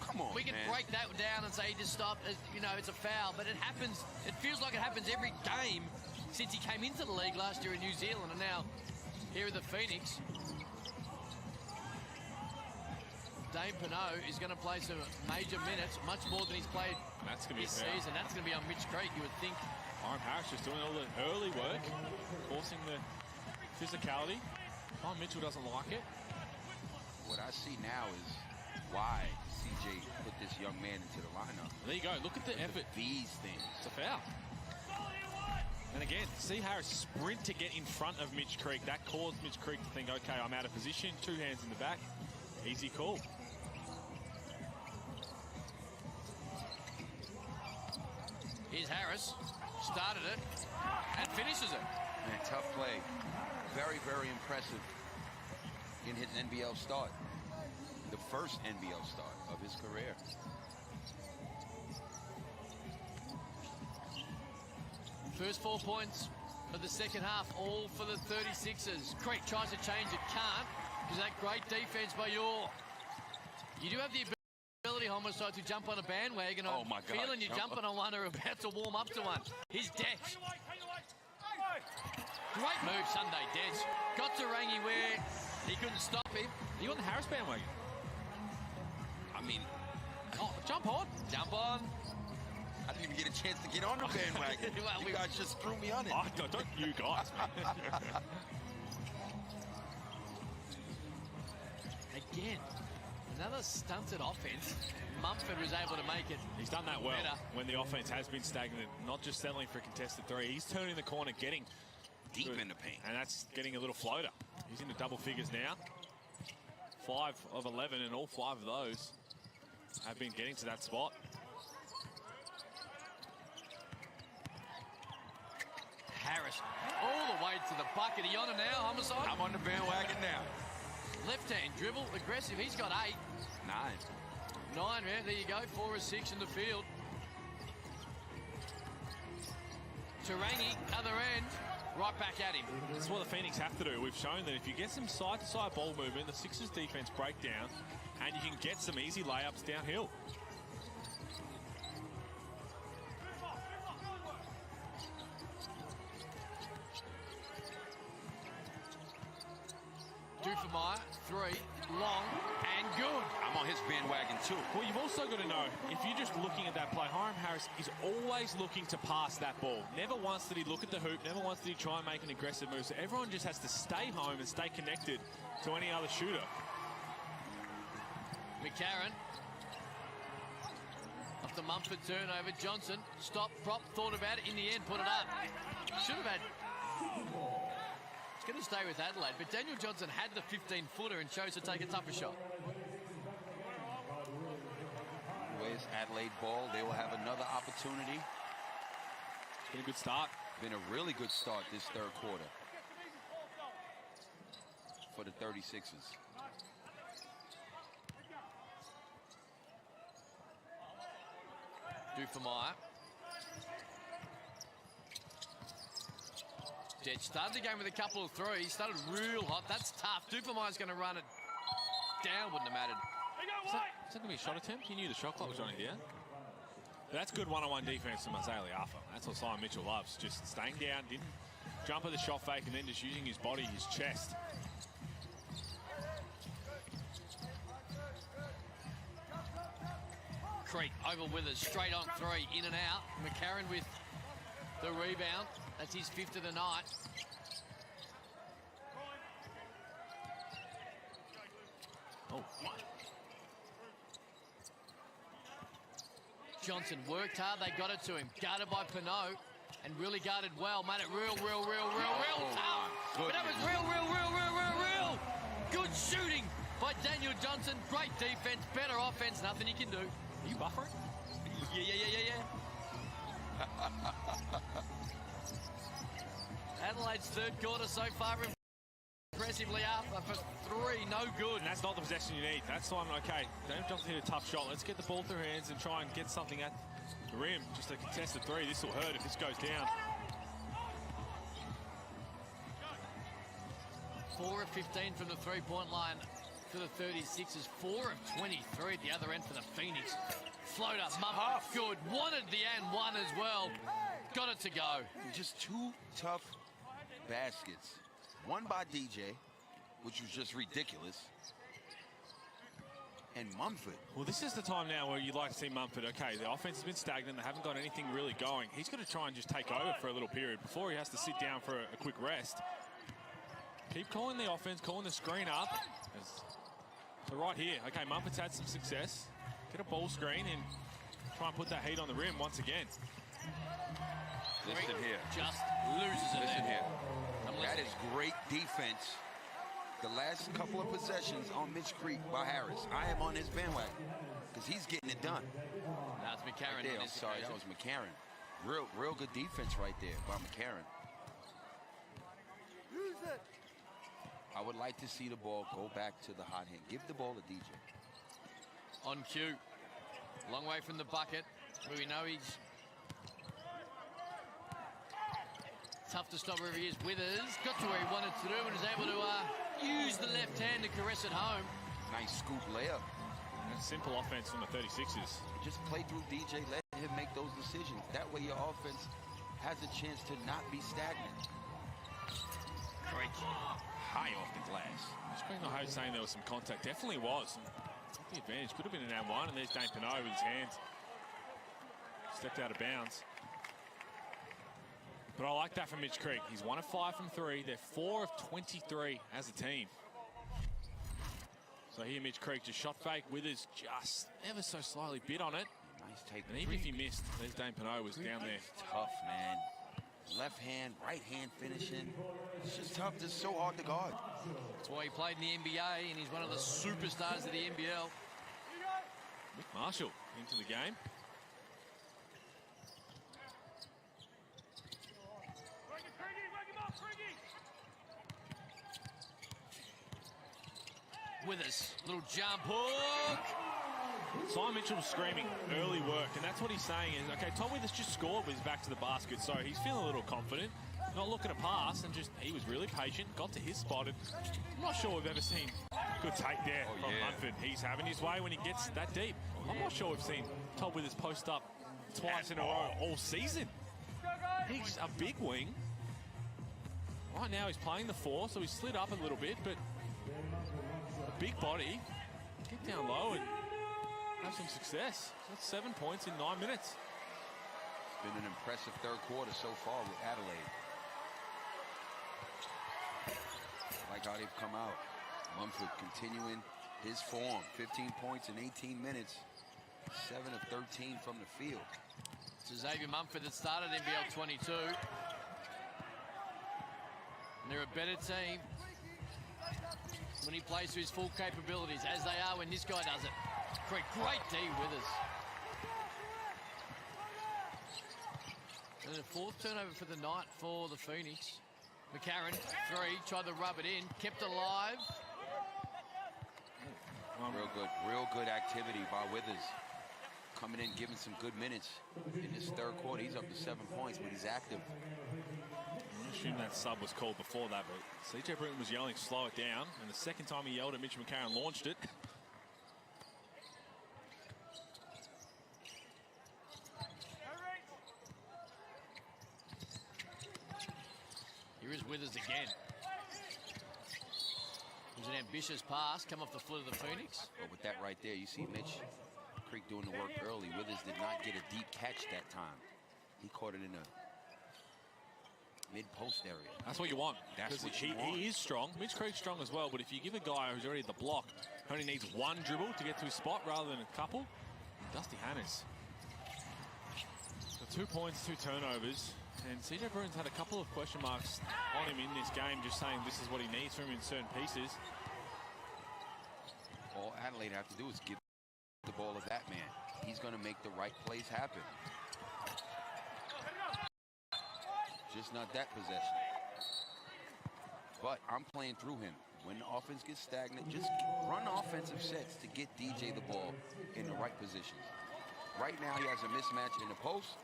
Come on, we can man. break that down and say he just stopped. You know, it's a foul, but it happens. It feels like it happens every game since he came into the league last year in New Zealand, and now here at the Phoenix. Dane Pinot is going to play some major minutes, much more than he's played That's going to be this a foul. season. That's going to be on Mitch Creek, you would think. Hiram Harris just doing all the early work, forcing the physicality. Tom Mitchell doesn't like it. What I see now is why CJ put this young man into the lineup. There you go. Look at the effort. These things. It's a foul. And again, see Harris sprint to get in front of Mitch Creek. That caused Mitch Creek to think, okay, I'm out of position. 2 hands in the back. Easy call. Here's Harris. Started it and finishes it. Man, tough play. Very, very impressive in his NBL start. The first NBL start of his career. First 4 points of the second half, all for the 36ers. Creek tries to change it, can't, because that great defense by Yor. You do have the ability, Homicide, to jump on a bandwagon. Oh, I'm my God. feeling you're jumping on one or about to warm up to one. His Dex. Great move, Sunday Dex. Got to Rangi where he couldn't stop him. You on the Harris bandwagon? I mean, Oh, jump on. Jump on. I didn't even get a chance to get on the bandwagon. Well, You guys just threw me on it. Oh, don't you guys, man. Again, another stunted offense. Mumford was able to make it. He's done that well Better. when the offense has been stagnant, not just settling for a contested 3. He's turning the corner, getting Deep good. in the paint. And that's getting a little floater. He's into double figures now. 5 of 11, and all 5 of those have been getting to that spot. Harris all the way to the bucket. He on it now, Homicide? I'm on the bandwagon now. Left hand dribble, aggressive. He's got 8. 9. 9, yeah, there you go. 4 or 6 in the field. Tarangi, other end, right back at him. That's what the Phoenix have to do. We've shown that if you get some side-to-side ball movement, the Sixers defense break down, and you can get some easy layups downhill. Due for Dufemire, 3, long, and good. I'm on his bandwagon too. Well, you've also got to know, if you're just looking at that play, Hiram Harris is always looking to pass that ball. Never once did he look at the hoop, never once did he try and make an aggressive move. So everyone just has to stay home and stay connected to any other shooter. McCarron. Off the Mumford turnover, Johnson, stop, prop, thought about it, in the end, put it up. Should have had... It's going to stay with Adelaide, but Daniel Johnson had the 15-footer and chose to take a tougher shot. Where's Adelaide ball? They will have another opportunity. It's been a good start. Been a really good start this third quarter for the 36ers. Dufemire. Jed started the game with a couple of threes. Started real hot. That's tough. Dufemire's going to run it down. Wouldn't have mattered. Is that going to be a shot attempt? He knew the shot clock was running down. That's good one-on-one defense from Azalea Alpha. That's what Simon Mitchell loves. Just staying down, didn't jump at the shot fake, and then just using his body, his chest. Creek over Withers, straight on 3, in and out. McCarron with the rebound. That's his 5th of the night. Oh. Johnson worked hard, they got it to him. Guarded by Pinot, and really guarded well. Made it real tough. But that was real. Good shooting by Daniel Johnson. Great defense, better offense, nothing he can do. Are you buffering? Yeah. Adelaide's third quarter so far impressively up for 3, no good. And that's not the possession you need. That's Simon, okay, Daniel Johnson hit a tough shot. Let's get the ball through hands and try and get something at the rim. Just a contested 3. This will hurt if this goes down. 4 of 15 from the three-point line for the 36ers. 4 of 23 at the other end for the Phoenix. Floater, Mumford, good. Wanted the and one as well. Got it to go. Just 2 tough baskets. One by DJ, which was just ridiculous. And Mumford. Well, this is the time now where you'd like to see Mumford. Okay, the offense has been stagnant. They haven't got anything really going. He's got to try and just take over for a little period before he has to sit down for a quick rest. Keep calling the offense, calling the screen up. So right here, okay, Mumford's had some success. Get a ball screen and try and put that heat on the rim once again. Listen here. Just loses it. Listen here. I'm That listening. is great defense. The last couple of possessions on Mitch Creek by Harris. I am on his bandwagon because he's getting it done. Now it's McCarron. Right there, on I'm this sorry, that occasion. was McCarron. Real good defense right there by McCarron. I would like to see the ball go back to the hot hand. Give the ball to DJ. On cue. Long way from the bucket. But we know he's tough to stop wherever he is. Withers got to where he wanted to do and was able to use the left hand to caress it home. Nice scoop layup. That's simple offense from the 36ers. Just play through DJ, let him make those decisions. That way your offense has a chance to not be stagnant. Great. High off the glass. Screen the host saying there was some contact. Definitely was. Took the advantage. Could have been an and one, and there's Dane Pinot with his hands. Stepped out of bounds. But I like that from Mitch Creek. He's 1 of 5 from 3. They're 4 of 23 as a team. So here Mitch Creek just shot fake. Withers just ever so slightly bit on it. Nice take. And even if he missed, there's Dane Pinot was down there. Tough, man. Left hand, right hand finishing. It's just tough. It's so hard to guard. That's why he played in the NBA, and he's one of the superstars of the NBL. Nick Marshall into the game. Withers, little jump hook. Simon Mitchell was screaming early work, and that's what he's saying is, okay, Tom Withers just scored with his back to the basket, so he's feeling a little confident, not looking to pass, and just, he was really patient, got to his spot, and I'm not sure we've ever seen a good take there from Mumford. He's having his way when he gets that deep. I'm not sure we've seen Tom Withers post up twice in a row all season. He's a big wing. Right now he's playing the 4, so he's slid up a little bit, but big body, get down low and have some success. That's 7 points in 9 minutes. Been an impressive third quarter so far with Adelaide. Like how they've come out. Mumford continuing his form. 15 points in 18 minutes. 7 of 13 from the field. So Xavier Mumford that started NBL 22. And they're a better team when he plays to his full capabilities, as they are when this guy does it. Great D Withers. And a fourth turnover for the night for the Phoenix. McCarron, 3, tried to rub it in, kept alive. Real good activity by Withers. Coming in, giving some good minutes in this third quarter. He's up to 7 points, but he's active. I assume that sub was called before that, but CJ Britton was yelling, slow it down. And the second time he yelled at Mitch McCarron, launched it. Here is Withers again. It was an ambitious pass, come off the foot of the Phoenix. But with that right there, you see Mitch Creek doing the work early. Withers did not get a deep catch that time. He caught it in a mid-post area. That's what you want. That's what you want. He is strong. Mitch Creek's strong as well, but if you give a guy who's already at the block, who only needs one dribble to get to his spot rather than a couple, Dusty Hannes. So 2 points, 2 turnovers. And CJ Bruin's had a couple of question marks on him in this game, just saying this is what he needs from him in certain pieces. All Adelaide have to do is give the ball to that man. He's going to make the right plays happen. Just not that possession. But I'm playing through him. When the offense gets stagnant, just run offensive sets to get DJ the ball in the right positions. Right now, he has a mismatch in the post.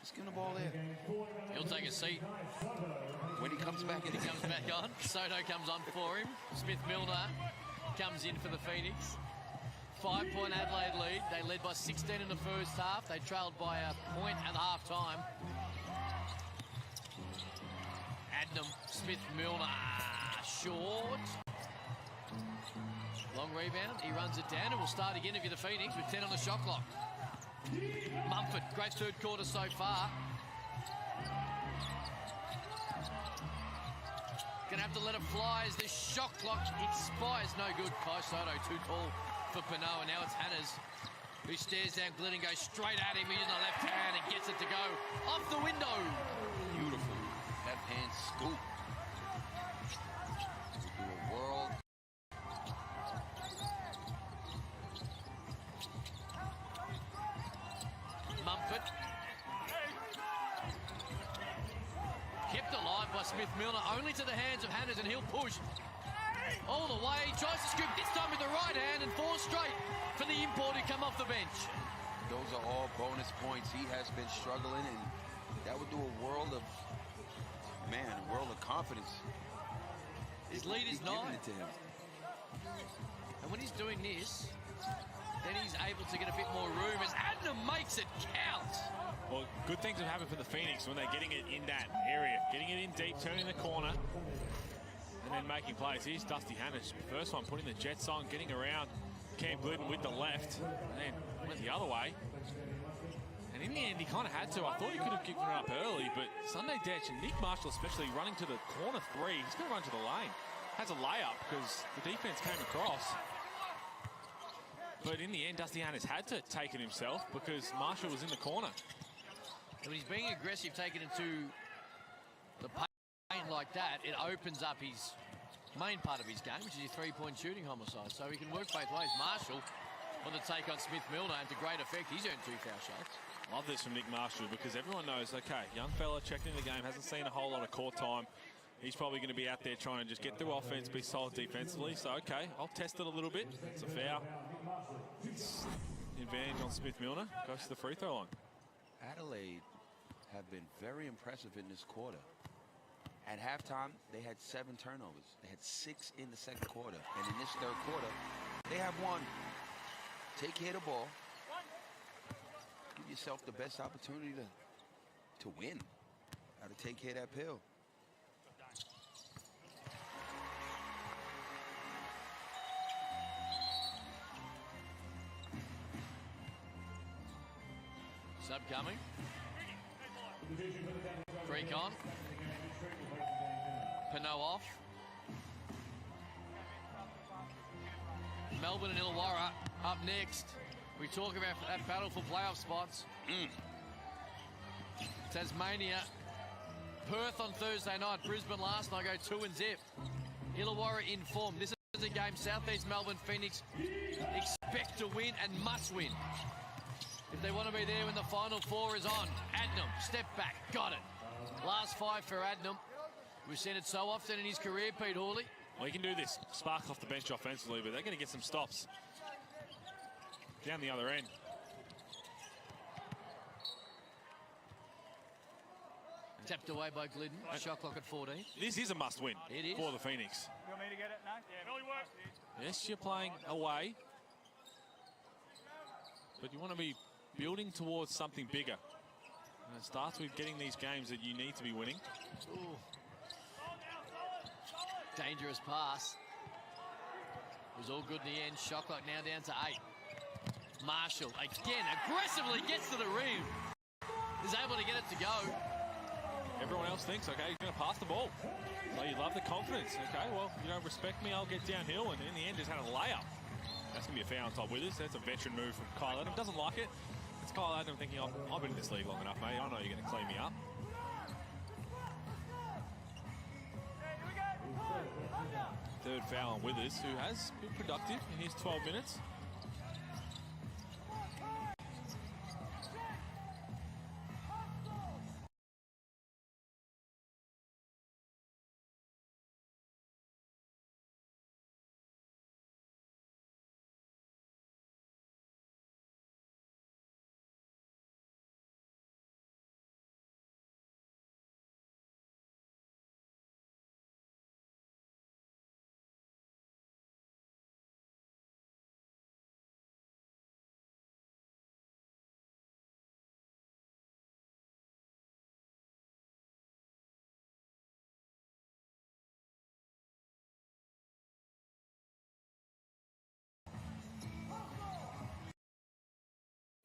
Just get the ball there. He'll take a seat. When he comes back in, he comes back on. Soto comes on for him. Smith-Milner comes in for the Phoenix. 5-point Adelaide lead. They led by 16 in the first half. They trailed by a point at half-time. Adnam, Smith-Milner, short. Long rebound. He runs it down and will start again if you're the Phoenix with 10 on the shot clock. Mumford, great third quarter so far. Gonna have to let it fly as this shot clock expires. No good. Kai Soto too tall for Pano, and now it's Hannes who stares down Glenn and goes straight at him. He's in the left hand and gets it to go off the window. Beautiful left hand scoop. Do a world. Mumford. Kept alive by Smith-Milner, only to the hands of Hannes, and he'll push all the way. Tries to scoop, this time with the right hand, and 4 straight for the import who come off the bench. Those are all bonus points. He has been struggling, and that would do a world of, a world of confidence. His lead is 9. It to him. And when he's doing this, then he's able to get a bit more room as Adnam makes it count. Well, good things have happened for the Phoenix when they're getting it in that area. Getting it in deep, turning the corner, and then making plays. Here's Dusty Hannes. First one, putting the Jets on, getting around Cam Glidden with the left, and then went the other way. And in the end, he kind of had to. I thought he could have given it up early, but Sunday Dech and Nick Marshall especially running to the corner 3. He's going to run to the lane. Has a layup because the defense came across. But in the end, Dusty Hannes had to take it himself because Marshall was in the corner. And when he's being aggressive, taking it to the paint like that, it opens up his main part of his game, which is his 3-point shooting homicide. So he can work both ways. Marshall on the take on Smith-Milner, and to great effect, he's earned 2 foul shots. Love this from Nick Marshall because everyone knows, okay, young fella checked into the game, hasn't seen a whole lot of court time. He's probably going to be out there trying to just get through offense, be solid defensively. So, okay, I'll test it a little bit. It's a foul. It's advantage on Smith-Milner. Goes to the free throw line. Adelaide have been very impressive in this quarter. At halftime, they had 7 turnovers. They had 6 in the second quarter. And in this third quarter, they have 1. Take care of the ball. Give yourself the best opportunity to win. Got to take care of that pill. Sub coming. Freak on. Pinot off. Melbourne and Illawarra up next. We talk about that battle for playoff spots. Tasmania, Perth on Thursday night, Brisbane last night, go 2-0. Illawarra in form. This is a game Southeast Melbourne Phoenix expect to win and must win if they want to be there when the final four is on. Adnam, step back, got it. Last 5 for Adnam. We've seen it so often in his career, Pete Hawley. Well, he can do this. Spark off the bench offensively, but they're going to get some stops down the other end. Tapped away by Glidden. Shot clock at 14. This is a must-win for the Phoenix. You want me to get it? No? Yeah, Early work. Yes, you're playing away, but you want to be building towards something bigger. And it starts with getting these games that you need to be winning. Ooh. Dangerous pass. It was all good in the end. Shot clock now down to 8. Marshall again aggressively gets to the rim. Is able to get it to go. Everyone else thinks, okay, he's going to pass the ball. So you love the confidence. Okay, well, you don't respect me, I'll get downhill. And in the end, just had a layup. That's going to be a foul on top with us. That's a veteran move from Kyle Adam. Doesn't like it. It's Kyle Adam thinking, oh, I've been in this league long enough, mate. I know you're going to clean me up. Third foul on Withers, who has been productive in his 12 minutes.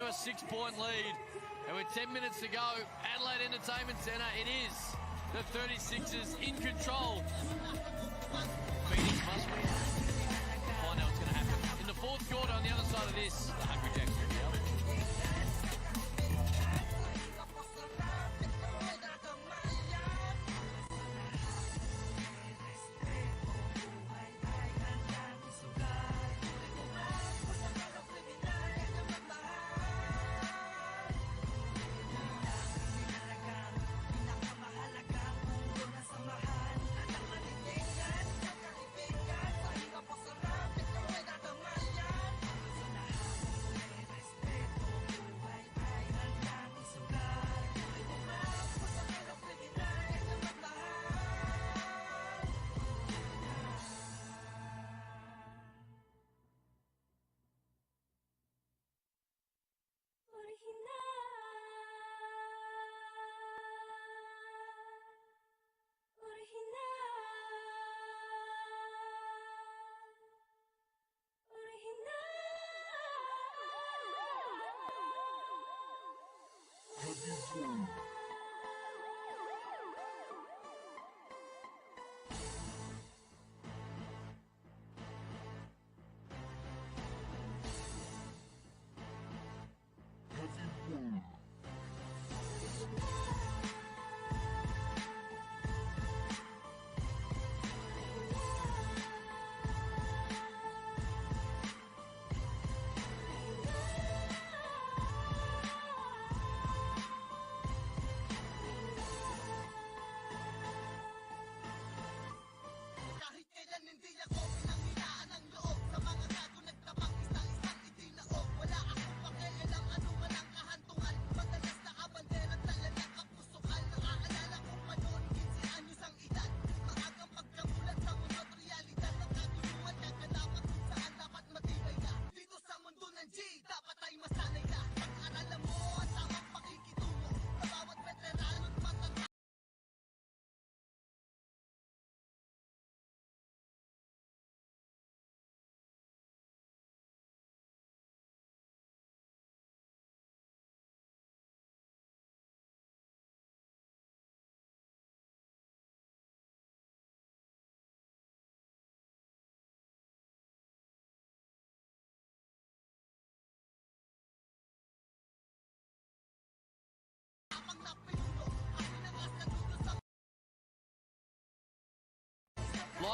A 6-point lead, and with 10 minutes to go, Adelaide Entertainment Centre, it is the 36ers in control. Phoenix must win. Find out what's going to happen in the fourth quarter. On the other side of this, the Hungry Jacks are reality.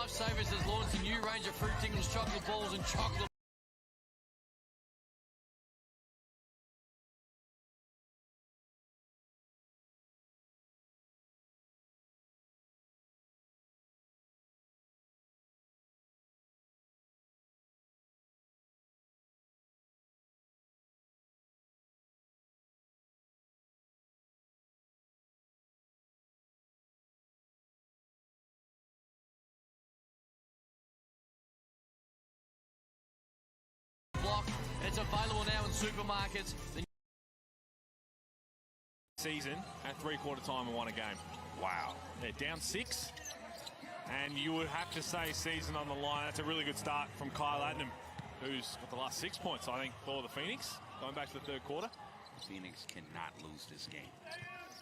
Lifesavers has launched a new range of fruit tingles, chocolate balls, and chocolate. Block. It's available now in supermarkets. Season at three-quarter time and won a game. Wow. They're down 6. And you would have to say season on the line. That's a really good start from Kyle Adnam, who's got the last 6 points, I think, for the Phoenix, going back to the third quarter. Phoenix cannot lose this game.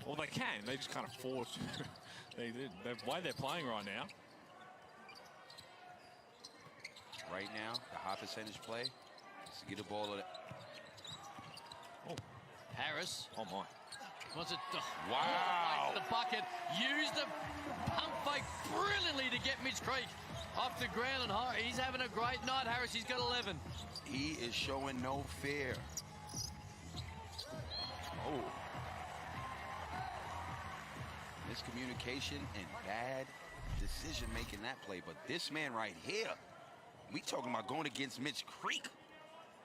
Well, they can. They just can't afford to. The way they're playing right now. Right now, the high percentage play is to get the ball to Oh, Harris. oh my. Wants it. Wow. The bucket. Used the pump fake brilliantly to get Mitch Creek off the ground. And he's having a great night, Harris. He's got 11. He is showing no fear. Oh. Miscommunication and bad decision making that play. But this man right here, we talking about going against Mitch Creek.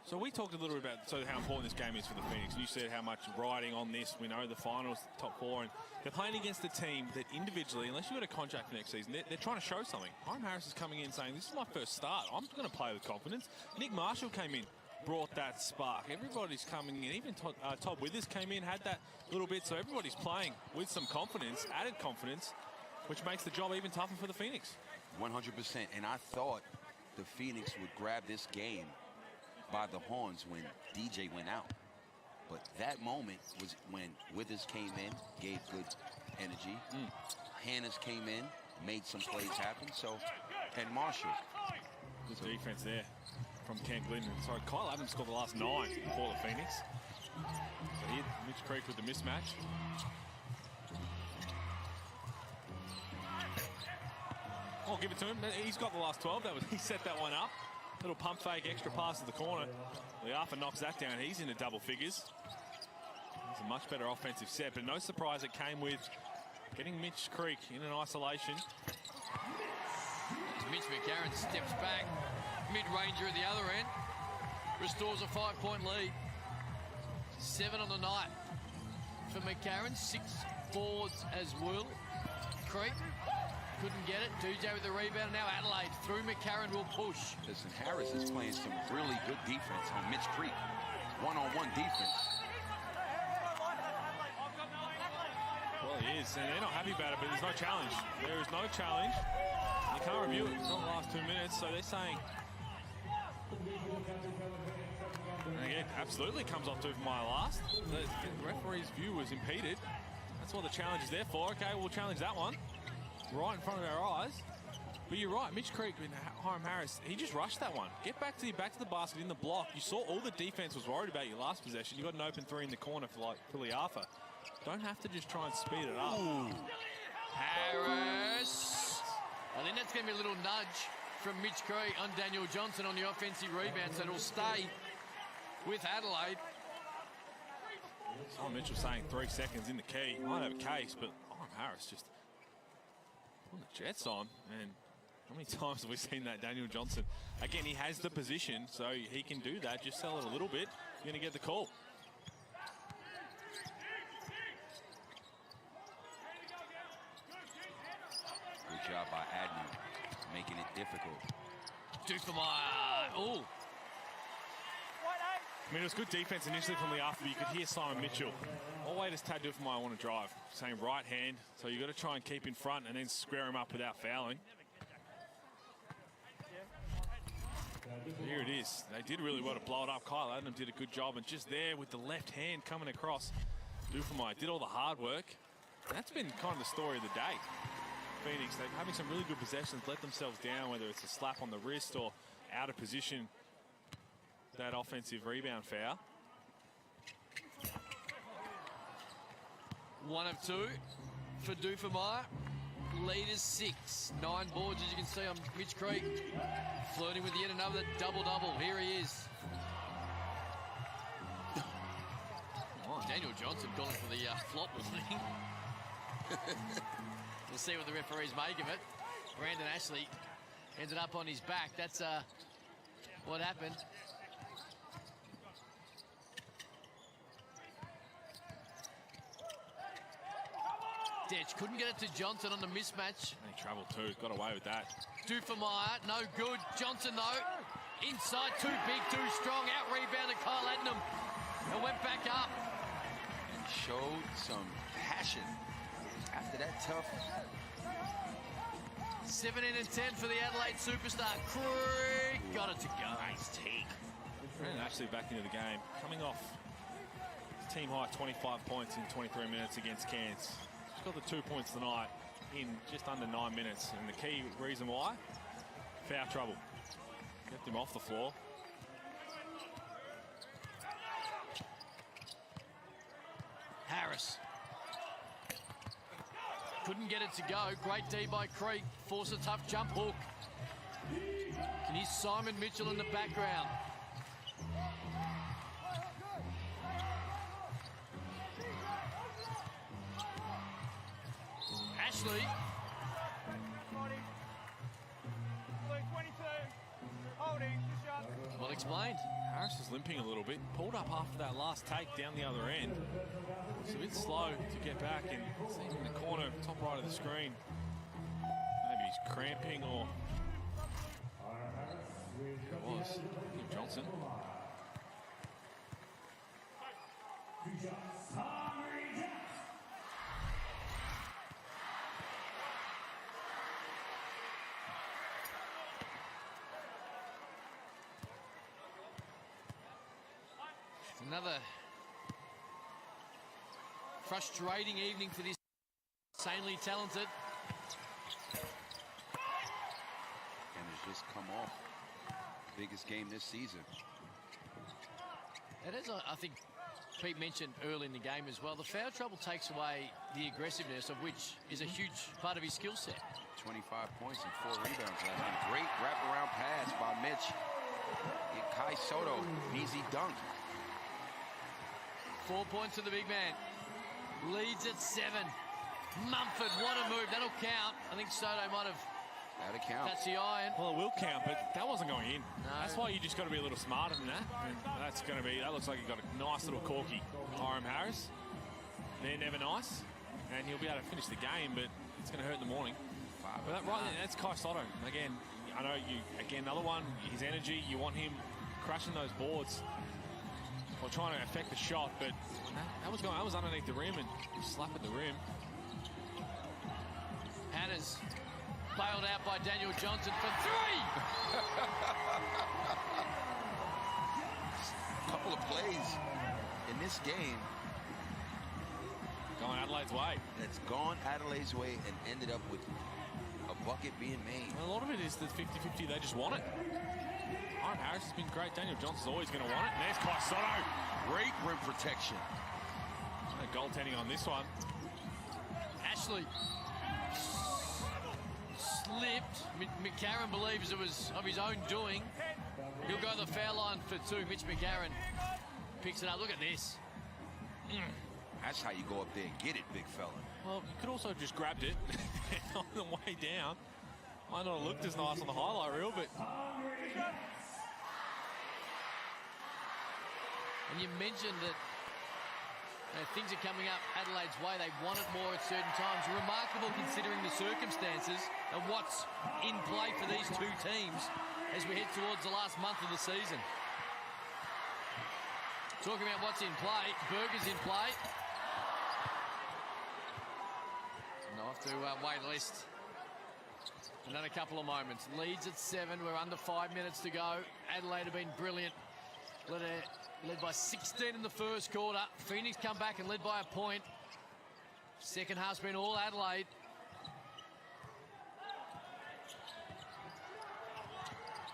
So we talked a little bit about how important this game is for the Phoenix. You said how much riding on this. We know the finals, top 4, and they're playing against a team that individually, unless you've got a contract for next season, they're trying to show something. Hiram Harris is coming in saying, this is my first start. I'm going to play with confidence. Nick Marshall came in, brought that spark. Everybody's coming in. Even Todd Withers came in, had that little bit. So everybody's playing with some confidence, added confidence, which makes the job even tougher for the Phoenix. 100%. And I thought the Phoenix would grab this game by the horns when DJ went out. But that moment was when Withers came in, gave good energy. Hannes came in, made some plays happen. So, and Marshall. Good defense there from Cam Glidden. Sorry, Kyle Adams scored the last 9 for the Phoenix. So here, Mitch Creek with the mismatch. I'll give it to him. He's got the last 12. He set that one up. Little pump fake, extra pass to the corner. Liafa knocks that down. He's into double figures. It's a much better offensive set, but no surprise it came with getting Mitch Creek in an isolation. Mitch McCarron steps back. Mid-ranger at the other end. Restores a 5-point lead. 7 on the night for McCarron. 6 boards as well. Creek couldn't get it. DJ with the rebound. Now Adelaide through McCarron will push. Listen, Harris is playing some really good defense on Mitch Creek. One-on-one defense. Well, he is, and they're not happy about it, but there's no challenge. There is no challenge. You can't review it. It's not the last 2 minutes, so they're saying. And again, absolutely comes off to my last. The referee's view was impeded. That's what the challenge is there for. Okay, we'll challenge that one. Right in front of our eyes. But you're right, Mitch Creek and Hiram Harris, he just rushed that one. Get back to the basket in the block. You saw all the defense was worried about your last possession. You got an open 3 in the corner for Liafa. Don't have to just try and speed it up. Ooh. Harris. I think that's going to be a little nudge from Mitch Creek on Daniel Johnson on the offensive rebound, so it'll stay with Adelaide. Simon Mitchell saying 3 seconds in the key. Might have a case, but Hiram Harris just putting the Jets on. And how many times have we seen that? Daniel Johnson, again, he has the position, so he can do that. Just sell it a little bit, you're going to get the call. Good job by Adney, making it difficult. Dufemire. Oh. I mean, it was good defense initially from the after, but you could hear Simon Mitchell. Always Tad Dufemire want to drive. Same right hand, so you got to try and keep in front and then square him up without fouling. Here it is. They did really well to blow it up. Kyle Adnam did a good job, and just there with the left hand coming across, Dufemire did all the hard work. That's been kind of the story of the day. Phoenix, they're having some really good possessions, let themselves down, whether it's a slap on the wrist or out of position. That offensive rebound foul. 1 of 2 for Dufemire. lead is 6. 9 boards, as you can see, on Mitch Creek. Flirting with yet another double-double. Here he is. Daniel Johnson calling for the flop thing. We'll see what the referees make of it. Brandon Ashley ended up on his back. That's what happened. Detch couldn't get it to Johnson on the mismatch. Any trouble too, got away with that. Dufemeyer, no good. Johnson though, inside, too big, too strong. Out rebounded Kyle Adnam and went back up. Showed some passion after that tough. 17 and 10 for the Adelaide superstar. Creek got it to go. Nice take. Brandon Ashley back into the game, coming off team high 25 points in 23 minutes against Cairns. He's got the 2 points tonight in just under 9 minutes, and the key reason why, foul trouble. Kept him off the floor. Harris. Couldn't get it to go. Great D by Creek. Forced a tough jump hook. And here's Simon Mitchell in the background. Ashley. 22. Holding. Shot. Well explained. Harris is limping a little bit. Pulled up after that last take down the other end. It's a bit slow to get back, and see him in the corner, top right of the screen. Maybe he's cramping, or it was Johnson. Another frustrating evening for this insanely talented. And has just come off the biggest game this season. And as I think Pete mentioned early in the game as well, the foul trouble takes away the aggressiveness, of which is a huge part of his skill set. 25 points and 4 rebounds last night. Great wraparound pass by Mitch. And Kai Soto, an easy dunk. 4 points to the big man. Leads at 7. Mumford, what a move. That'll count. I think Soto might have That'll count. touched the iron. Well, it will count, but that wasn't going in. No. That's why you just got to be a little smarter than that. And that looks like he got a nice little corky. Hiram Harris. They're never nice. And he'll be able to finish the game, but it's going to hurt in the morning. But that's Kai Soto. Again, I know another one, his energy, you want him crushing those boards or trying to affect the shot, but that was underneath the rim and slap at the rim. Hannah's bailed out by Daniel Johnson for 3. Couple of plays in this game Going Adelaide's way. that's gone Adelaide's way and ended up with a bucket being made. And a lot of it is the 50-50, they just want it. Hiram Harris has been great. Daniel Johnson's always going to want it. And there's Kai Soto. Great rim protection. No goaltending on this one. Ashley slipped. McCarron believes it was of his own doing. He'll go to the foul line for 2. Mitch McCarron picks it up. Look at this. That's how you go up there and get it, big fella. Well, you could also have just grabbed it on the way down. Might not have looked as nice on the highlight reel, but... And you mentioned that things are coming up Adelaide's way. They want it more at certain times. Remarkable considering the circumstances and what's in play for these two teams as we head towards the last month of the season. Talking about what's in play, Berger's in play. And I'll have to wait at least another couple of moments. Leads at 7. We're under 5 minutes to go. Adelaide have been brilliant. Led by 16 in the first quarter. Phoenix come back and led by a point. Second half's been all Adelaide.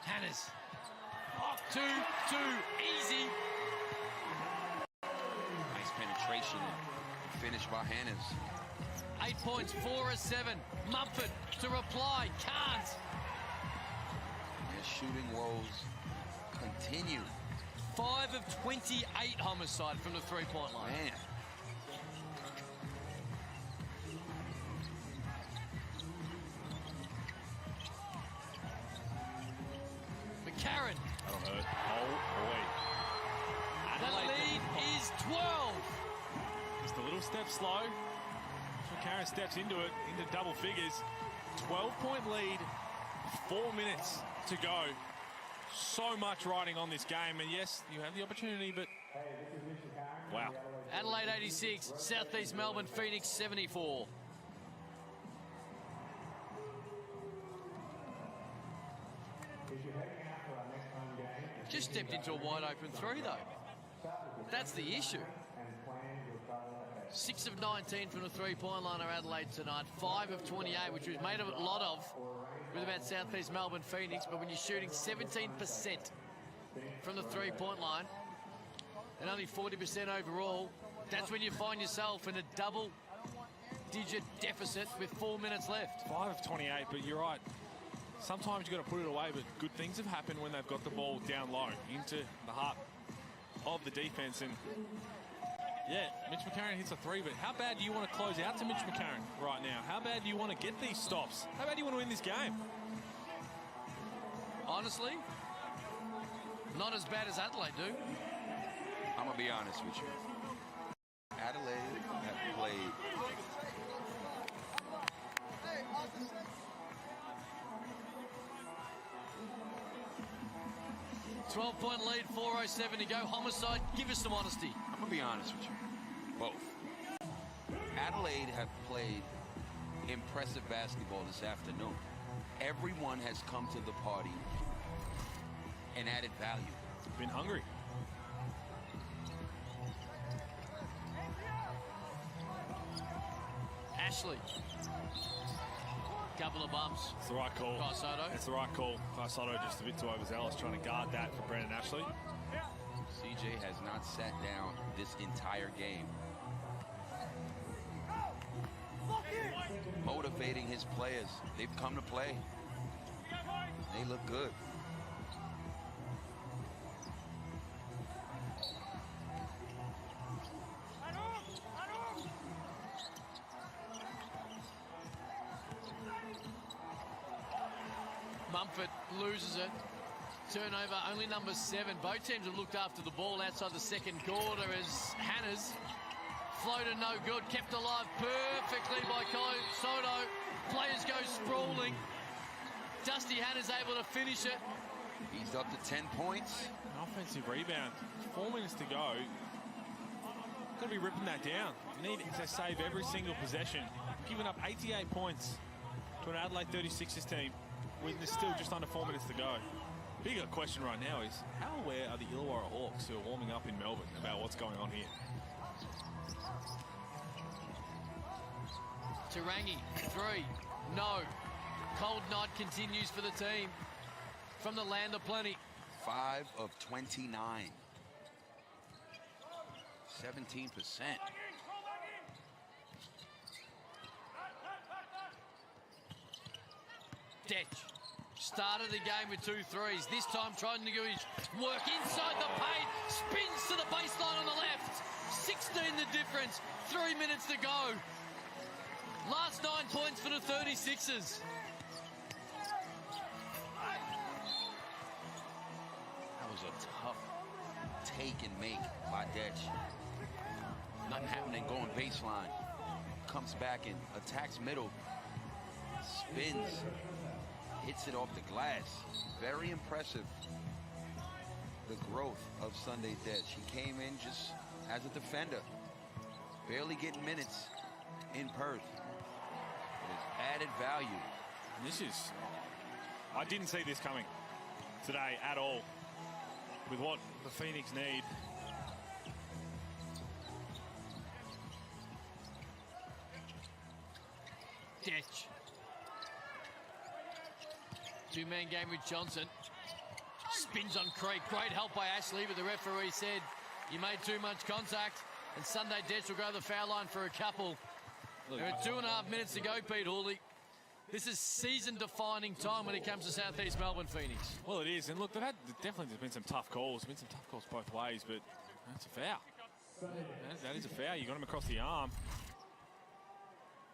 Hannah's. Oh, too easy. Nice penetration. finish by Hannes. 8 points, 4 of 7. Mumford to reply, can't. Their shooting woes continue. 5 of 28 homicide from the three-point line. Man. McCarron. That'll hurt. Oh, boy. The lead is 12. Just a little step slow. McCarron steps into it, into double figures. 12-point lead, 4 minutes to go. So much riding on this game, and yes, you have the opportunity, but wow. Adelaide 86, Southeast Melbourne Phoenix 74. Just stepped into a wide open three though. That's the issue. 6 of 19 from the three-point line of Adelaide tonight. 5 of 28, which we've made a lot of with about Southeast Melbourne Phoenix, but when you're shooting 17% from the three-point line and only 40% overall, that's when you find yourself in a double-digit deficit with 4 minutes left. 5 of 28, but you're right. Sometimes you've got to put it away, but good things have happened when they've got the ball down low into the heart of the defense. And yeah, Mitch McCarron hits a three, but how bad do you want to close out to Mitch McCarron right now? How bad do you want to get these stops? How bad do you want to win this game? Honestly, not as bad as Adelaide do. I'm going to be honest with you. Adelaide have played 12-point lead, 4:07 to go. Homicide, give us some honesty. I'm going to be honest with you. Both. Adelaide have played impressive basketball this afternoon. Everyone has come to the party and added value. Been hungry. Ashley. Couple of bumps. It's the right call. Soto. It's the right call. Soto just a bit too overzealous trying to guard that for Brandon Ashley. CJ has not sat down this entire game. Motivating his players. They've come to play. They look good. Mumford loses it. Turnover, only number 7. Both teams have looked after the ball outside the second quarter as Hannes floated no good, kept alive perfectly by Soto. Players go sprawling. Dusty Hannes able to finish it. He's up to 10 points. An offensive rebound. 4 minutes to go. Got to be ripping that down. You need to save every single possession. Giving up 88 points to an Adelaide 36ers team with there's still just under 4 minutes to go. Bigger question right now is, how aware are the Illawarra Hawks who are warming up in Melbourne about what's going on here? Tarangi, 3, no. Cold night continues for the team from the land of plenty. 5 of 29. 17%. Detch started the game with 2 threes. This time trying to do his work inside the paint. Spins to the baseline on the left. 16 the difference. 3 minutes to go. Last 9 points for the 36ers. That was a tough take and make by Detch. Nothing happening going baseline. Comes back and attacks middle. Spins. Hits it off the glass. Very impressive. The growth of Sunday Detch. He came in just as a defender. Barely getting minutes in Perth. But it's added value. This is... I didn't see this coming today at all. With what the Phoenix need. Detch. 2-man game with Johnson. Spins on Creek. Great help by Ashley, but the referee said you made too much contact. And Sunday Dets will go to the foul line for a couple. There are 2.5 minutes to go, Pete Hawley. This is season-defining time when it comes to Southeast Melbourne Phoenix. Well, it is. And look, definitely there's been some tough calls. There's been some tough calls both ways, but that's a foul. That is a foul. You got him across the arm.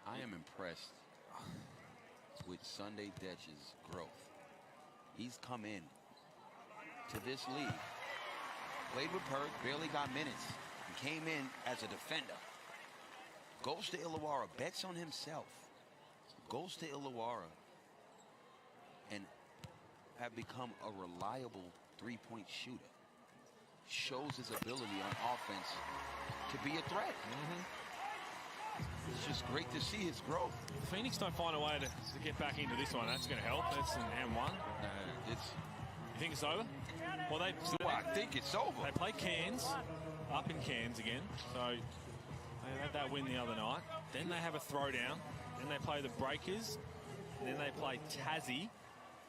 I am impressed with Sunday Detch's growth. He's come in to this league, played with Perk, barely got minutes, and came in as a defender. Goes to Illawarra, bets on himself, goes to Illawarra, and have become a reliable three-point shooter. Shows his ability on offense to be a threat. It's just great to see his growth. Phoenix don't find a way to get back into this one. That's going to help. That's an M1. You think it's over? Well, I think it's over. They play Cairns, up in Cairns again. So they had that win the other night. Then they have a throwdown. Then they play the Breakers. And then they play Tassie,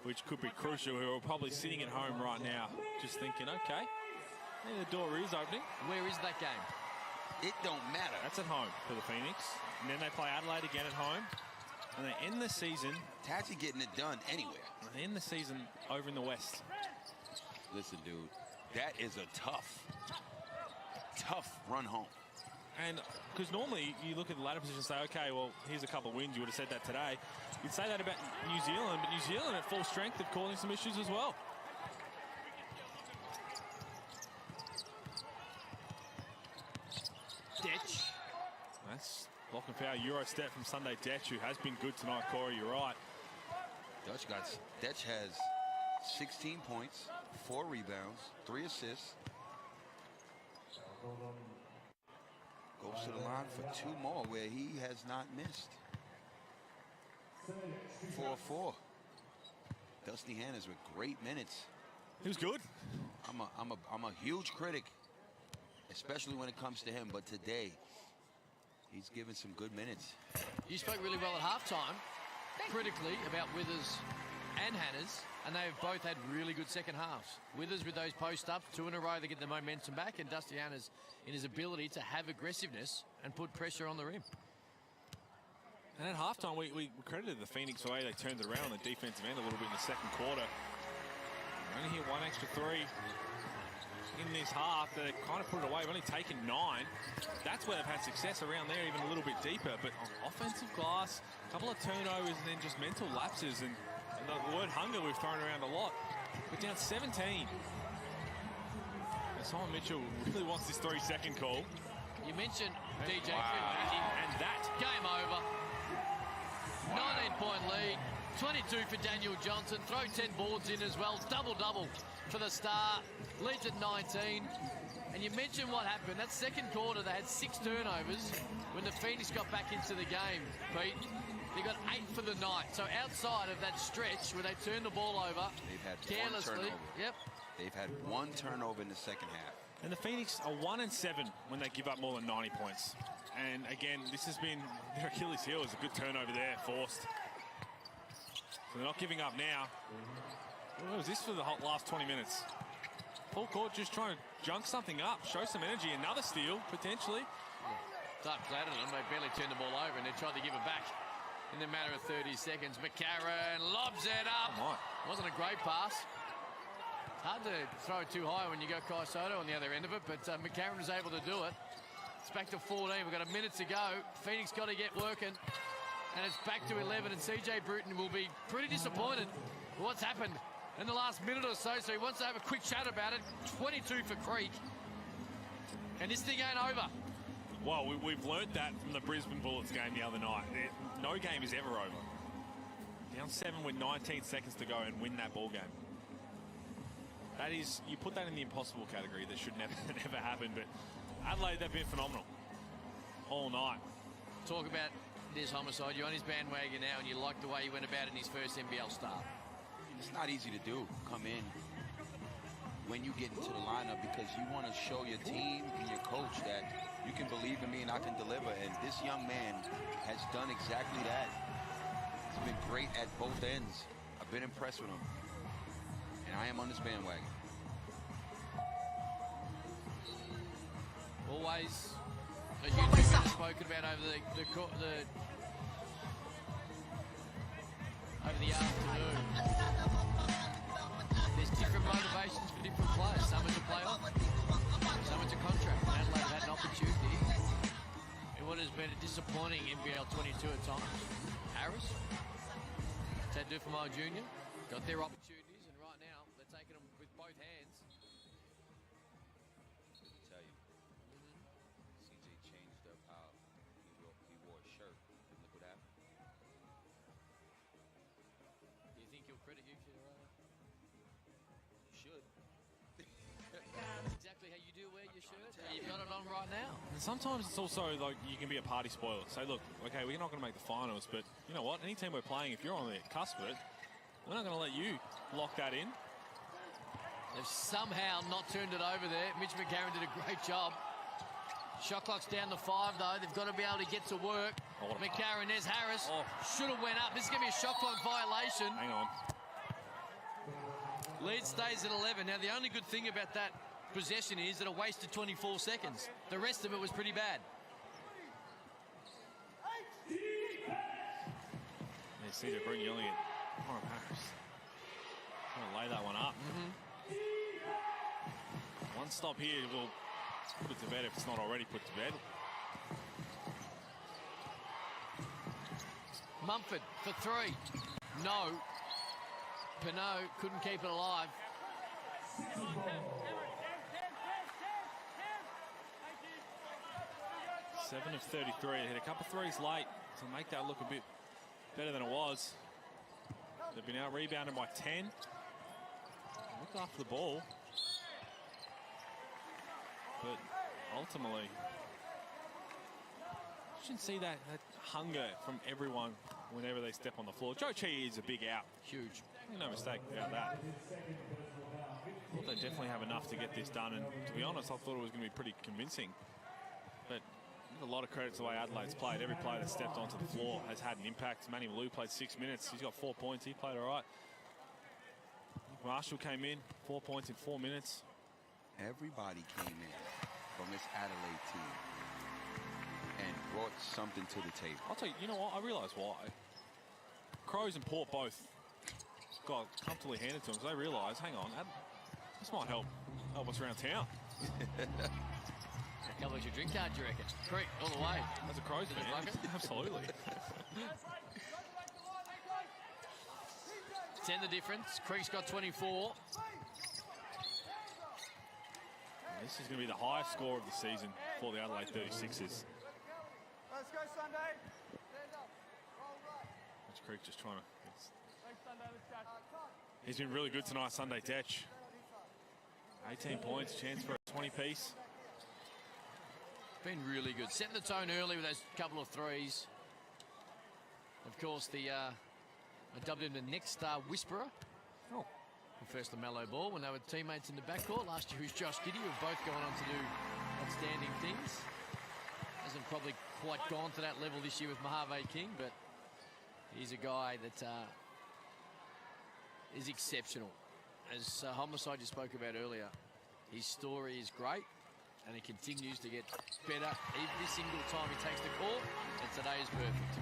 which could be crucial, who are probably sitting at home right now, just thinking, okay, the door is opening. Where is that game? It don't matter. That's at home for the Phoenix. And then they play Adelaide again at home. And they end the season. Tassie getting it done anywhere. They end the season over in the West. Listen, dude, that is a tough run home. And because normally you look at the ladder position and say, okay, well, here's a couple of wins. You would have said that today. You'd say that about New Zealand, but New Zealand at full strength have causing some issues as well. Detch. That's block and foul Euro step from Sunday Detch, who has been good tonight, Corey. You're right. Detch has 16 points, 4 rebounds, 3 assists. Goes to the line for 2 more where he has not missed. 4-4. Dusty Hannahs with great minutes. He was good. I'm a huge critic, especially when it comes to him, but today he's given some good minutes. You spoke really well at halftime, critically, about Withers and Hannahs, and they've both had really good second halves. Withers with those post-ups, 2 in a row to get the momentum back, and Dusty Hannahs in his ability to have aggressiveness and put pressure on the rim. And at halftime, we credited the Phoenix the way they turned it around on the defensive end a little bit in the second quarter. They only hit 1 extra 3 in this half. They kind of put it away. They've only taken 9. That's where they've had success around there, even a little bit deeper. But on offensive glass, a couple of turnovers and then just mental lapses. And the word hunger we've thrown around a lot. We're down 17. And Simon Mitchell really wants this 3-second call. You mentioned DJ and that game over. 19-point lead. 22 for Daniel Johnson. Throw 10 boards in as well. Double-double for the star. Leads at 19. And you mentioned what happened. That second quarter, they had 6 turnovers when the Phoenix got back into the game, Pete. They got 8 for the night. So outside of that stretch where they turned the ball over they've had carelessly. 1 turnover. Yep. They've had 1 turnover in the second half. And the Phoenix are 1-7 when they give up more than 90 points. And again, this has been their Achilles heel. Is a good turnover there, forced. So they're not giving up now. What was this for the last 20 minutes? Full court just trying to junk something up, show some energy. Another steal, potentially. Dark clattered them. They barely turned the ball over and they tried to give it back in the matter of 30 seconds. McCarron lobs it up. Oh, wasn't a great pass. Hard to throw it too high when you got Kai Soto on the other end of it, but McCarron was able to do it. It's back to 14. We've got a minute to go. Phoenix got to get working. And it's back to 11, and CJ Bruton will be pretty disappointed with what's happened in the last minute or so, so he wants to have a quick chat about it. 22 for Creek. And this thing ain't over. Well, we've learnt that from the Brisbane Bullets game the other night. No game is ever over. Down 7 with 19 seconds to go and win that ball game. That is, you put that in the impossible category. That should never happen, but Adelaide, they've been phenomenal all night. Talk about this homicide. You're on his bandwagon now, and you like the way he went about it in his first NBL start. It's not easy to do, come in when you get into the lineup, because you want to show your team and your coach that you can believe in me and I can deliver. And this young man has done exactly that. He's been great at both ends. I've been impressed with him. And I am on this bandwagon. Always As you two have spoken about over the afternoon. There's different motivations for different players. Some are to play off, some are to contract. Adelaide had an opportunity in what has been a disappointing NBL 22 at times. Harris, Ted Duffermile Jr. got their opportunities, and right now they're taking them with both hands. Let me tell you, CJ changed up how he wore a shirt. And look what happened. Do you think he'll credit you for You should. That's exactly how you do wear your shirt? You've got it on right now. And sometimes it's also like you can be a party spoiler. Say, look, okay, we're not going to make the finals, but you know what? Any team we're playing, if you're on the cusp of it, we're not going to let you lock that in. They've somehow not turned it over there. Mitch McCarron did a great job. Shot clock's down to 5, though. They've got to be able to get to work. Oh, McCarron, there's Harris. Oh. Should have went up. This is going to be a shot clock violation. Hang on. Lead stays at 11. Now, the only good thing about that possession is that it wasted 24 seconds. The rest of it was pretty bad. You see they're bringing yelling at Warren Harris. Trying to lay that one up. One stop here will put it to bed if it's not already put to bed. Mumford for 3. No. Pinot couldn't keep it alive. 7 of 33. Hit a couple threes late to make that look a bit better than it was. They've been out rebounded by 10. Looked after the ball. But ultimately, you shouldn't see that hunger from everyone whenever they step on the floor. Joe Chi is a big out. Huge. No mistake about that. Thought they definitely have enough to get this done, and to be honest, I thought it was going to be pretty convincing. But a lot of credit to the way Adelaide's played. Every player that stepped onto the floor has had an impact. Manny Malou played 6 minutes. He's got 4 points. He played all right. Marshall came in, 4 points in 4 minutes. Everybody came in from this Adelaide team and brought something to the table. I'll tell you, you know what? I realise why. Crows and Port both got comfortably handed to them, so they realise, hang on, this might help us around town. How much your drink card, do you reckon? Creek, all the way. As a Crows fan, absolutely. 10 the difference. Creek's got 24. This is going to be the highest score of the season for the Adelaide 36ers. Let's go, Sunday. Which Creek just trying to... Thanks, Sunday. Let's go. He's been really good tonight, Sunday Tetch. 18 points, chance for a 20-piece. Been really good. Setting the tone early with those couple of threes. Of course, I dubbed him the next star whisperer. Oh. First the mellow ball when they were teammates in the backcourt. Last year, who's Josh Giddey, who've both gone on to do outstanding things. Hasn't probably quite gone to that level this year with Mojave King, but he's a guy that is exceptional. As Homicide you spoke about earlier, his story is great, and he continues to get better every single time he takes the court, and today is perfect.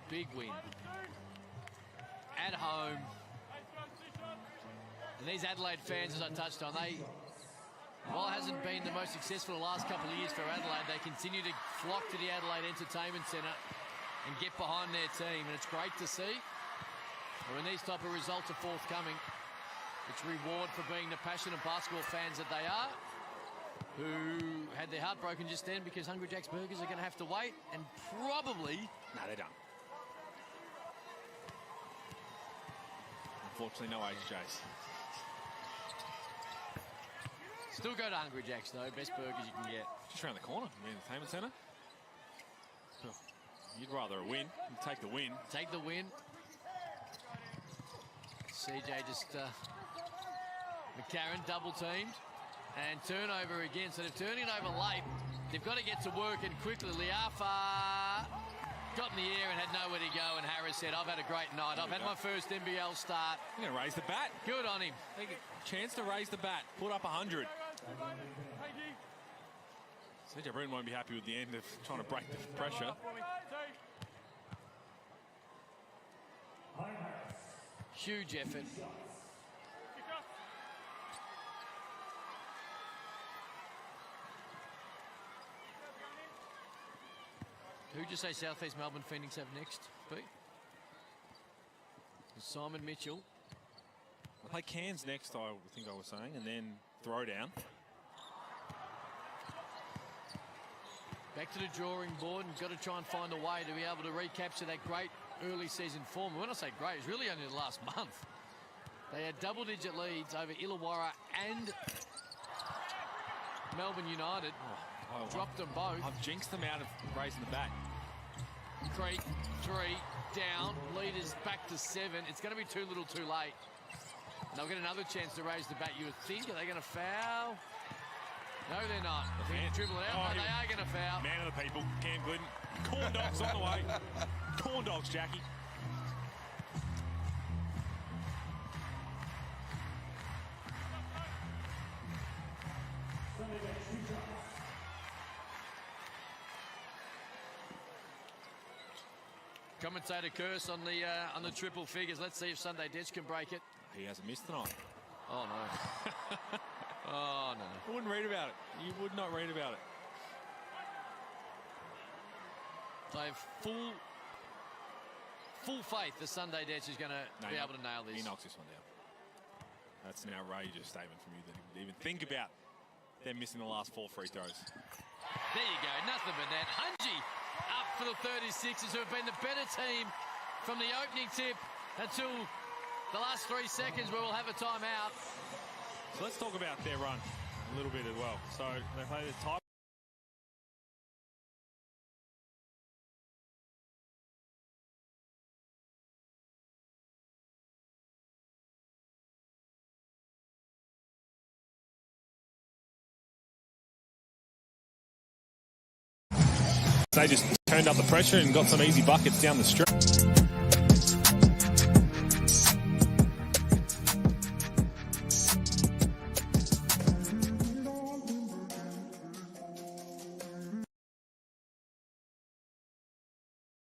Big win. At home. And these Adelaide fans, as I touched on, while it hasn't been the most successful the last couple of years for Adelaide, they continue to flock to the Adelaide Entertainment Centre and get behind their team. And it's great to see. When these type of results are forthcoming, it's reward for being the passionate basketball fans that they are, who had their heart broken just then because Hungry Jack's Burgers are going to have to wait, and probably... No, they're done. Unfortunately, no HJs. Still go to Hungry Jack's, though. Best burgers you can get. Just around the corner, the entertainment centre. You'd rather a win. You take the win. Take the win. CJ just... McCarron double-teamed. And turnover again. So they're turning over late. They've got to get to work and quickly. Liafa got in the air and had nowhere to go, and Harris said, I've had a great night. I've had my first NBL start. He's going to raise the bat. Good on him. Chance to raise the bat. Put up 100. CJ Britton won't be happy with the end of trying to break the pressure. Huge effort. Who'd you say South East Melbourne Phoenix have next, Pete? Simon Mitchell. I'll play Cairns next, I think I was saying, and then Throwdown. Back to the drawing board and got to try and find a way to be able to recapture that great early season form. And when I say great, it's really only the last month. They had double-digit leads over Illawarra and Melbourne United. Dropped them both. I've jinxed them out of raising the bat. Creek, 3, down. Leaders back to 7. It's going to be too little too late. And they'll get another chance to raise the bat, you would think. Are they going to foul? No, they're not. They're going to dribble it out. No, they are going to foul. Man of the people, Cam Glidden. Corn dogs on the way. Corn dogs, Jackie. Commentator curse on the triple figures. Let's see if Sunday Ditch can break it. He hasn't missed tonight. Oh, no. Oh, no. I wouldn't read about it. You would not read about it. I have full faith that Sunday Ditch is going to be able to nail this. He knocks this one down. That's an outrageous statement from you to even think about them missing the last 4 free throws. There you go. Nothing but that. Hungy up for the 36ers, who have been the better team from the opening tip until the last 3 seconds where we'll have a timeout. So let's talk about their run a little bit as well. So they play the top. They just turned up the pressure and got some easy buckets down the stretch.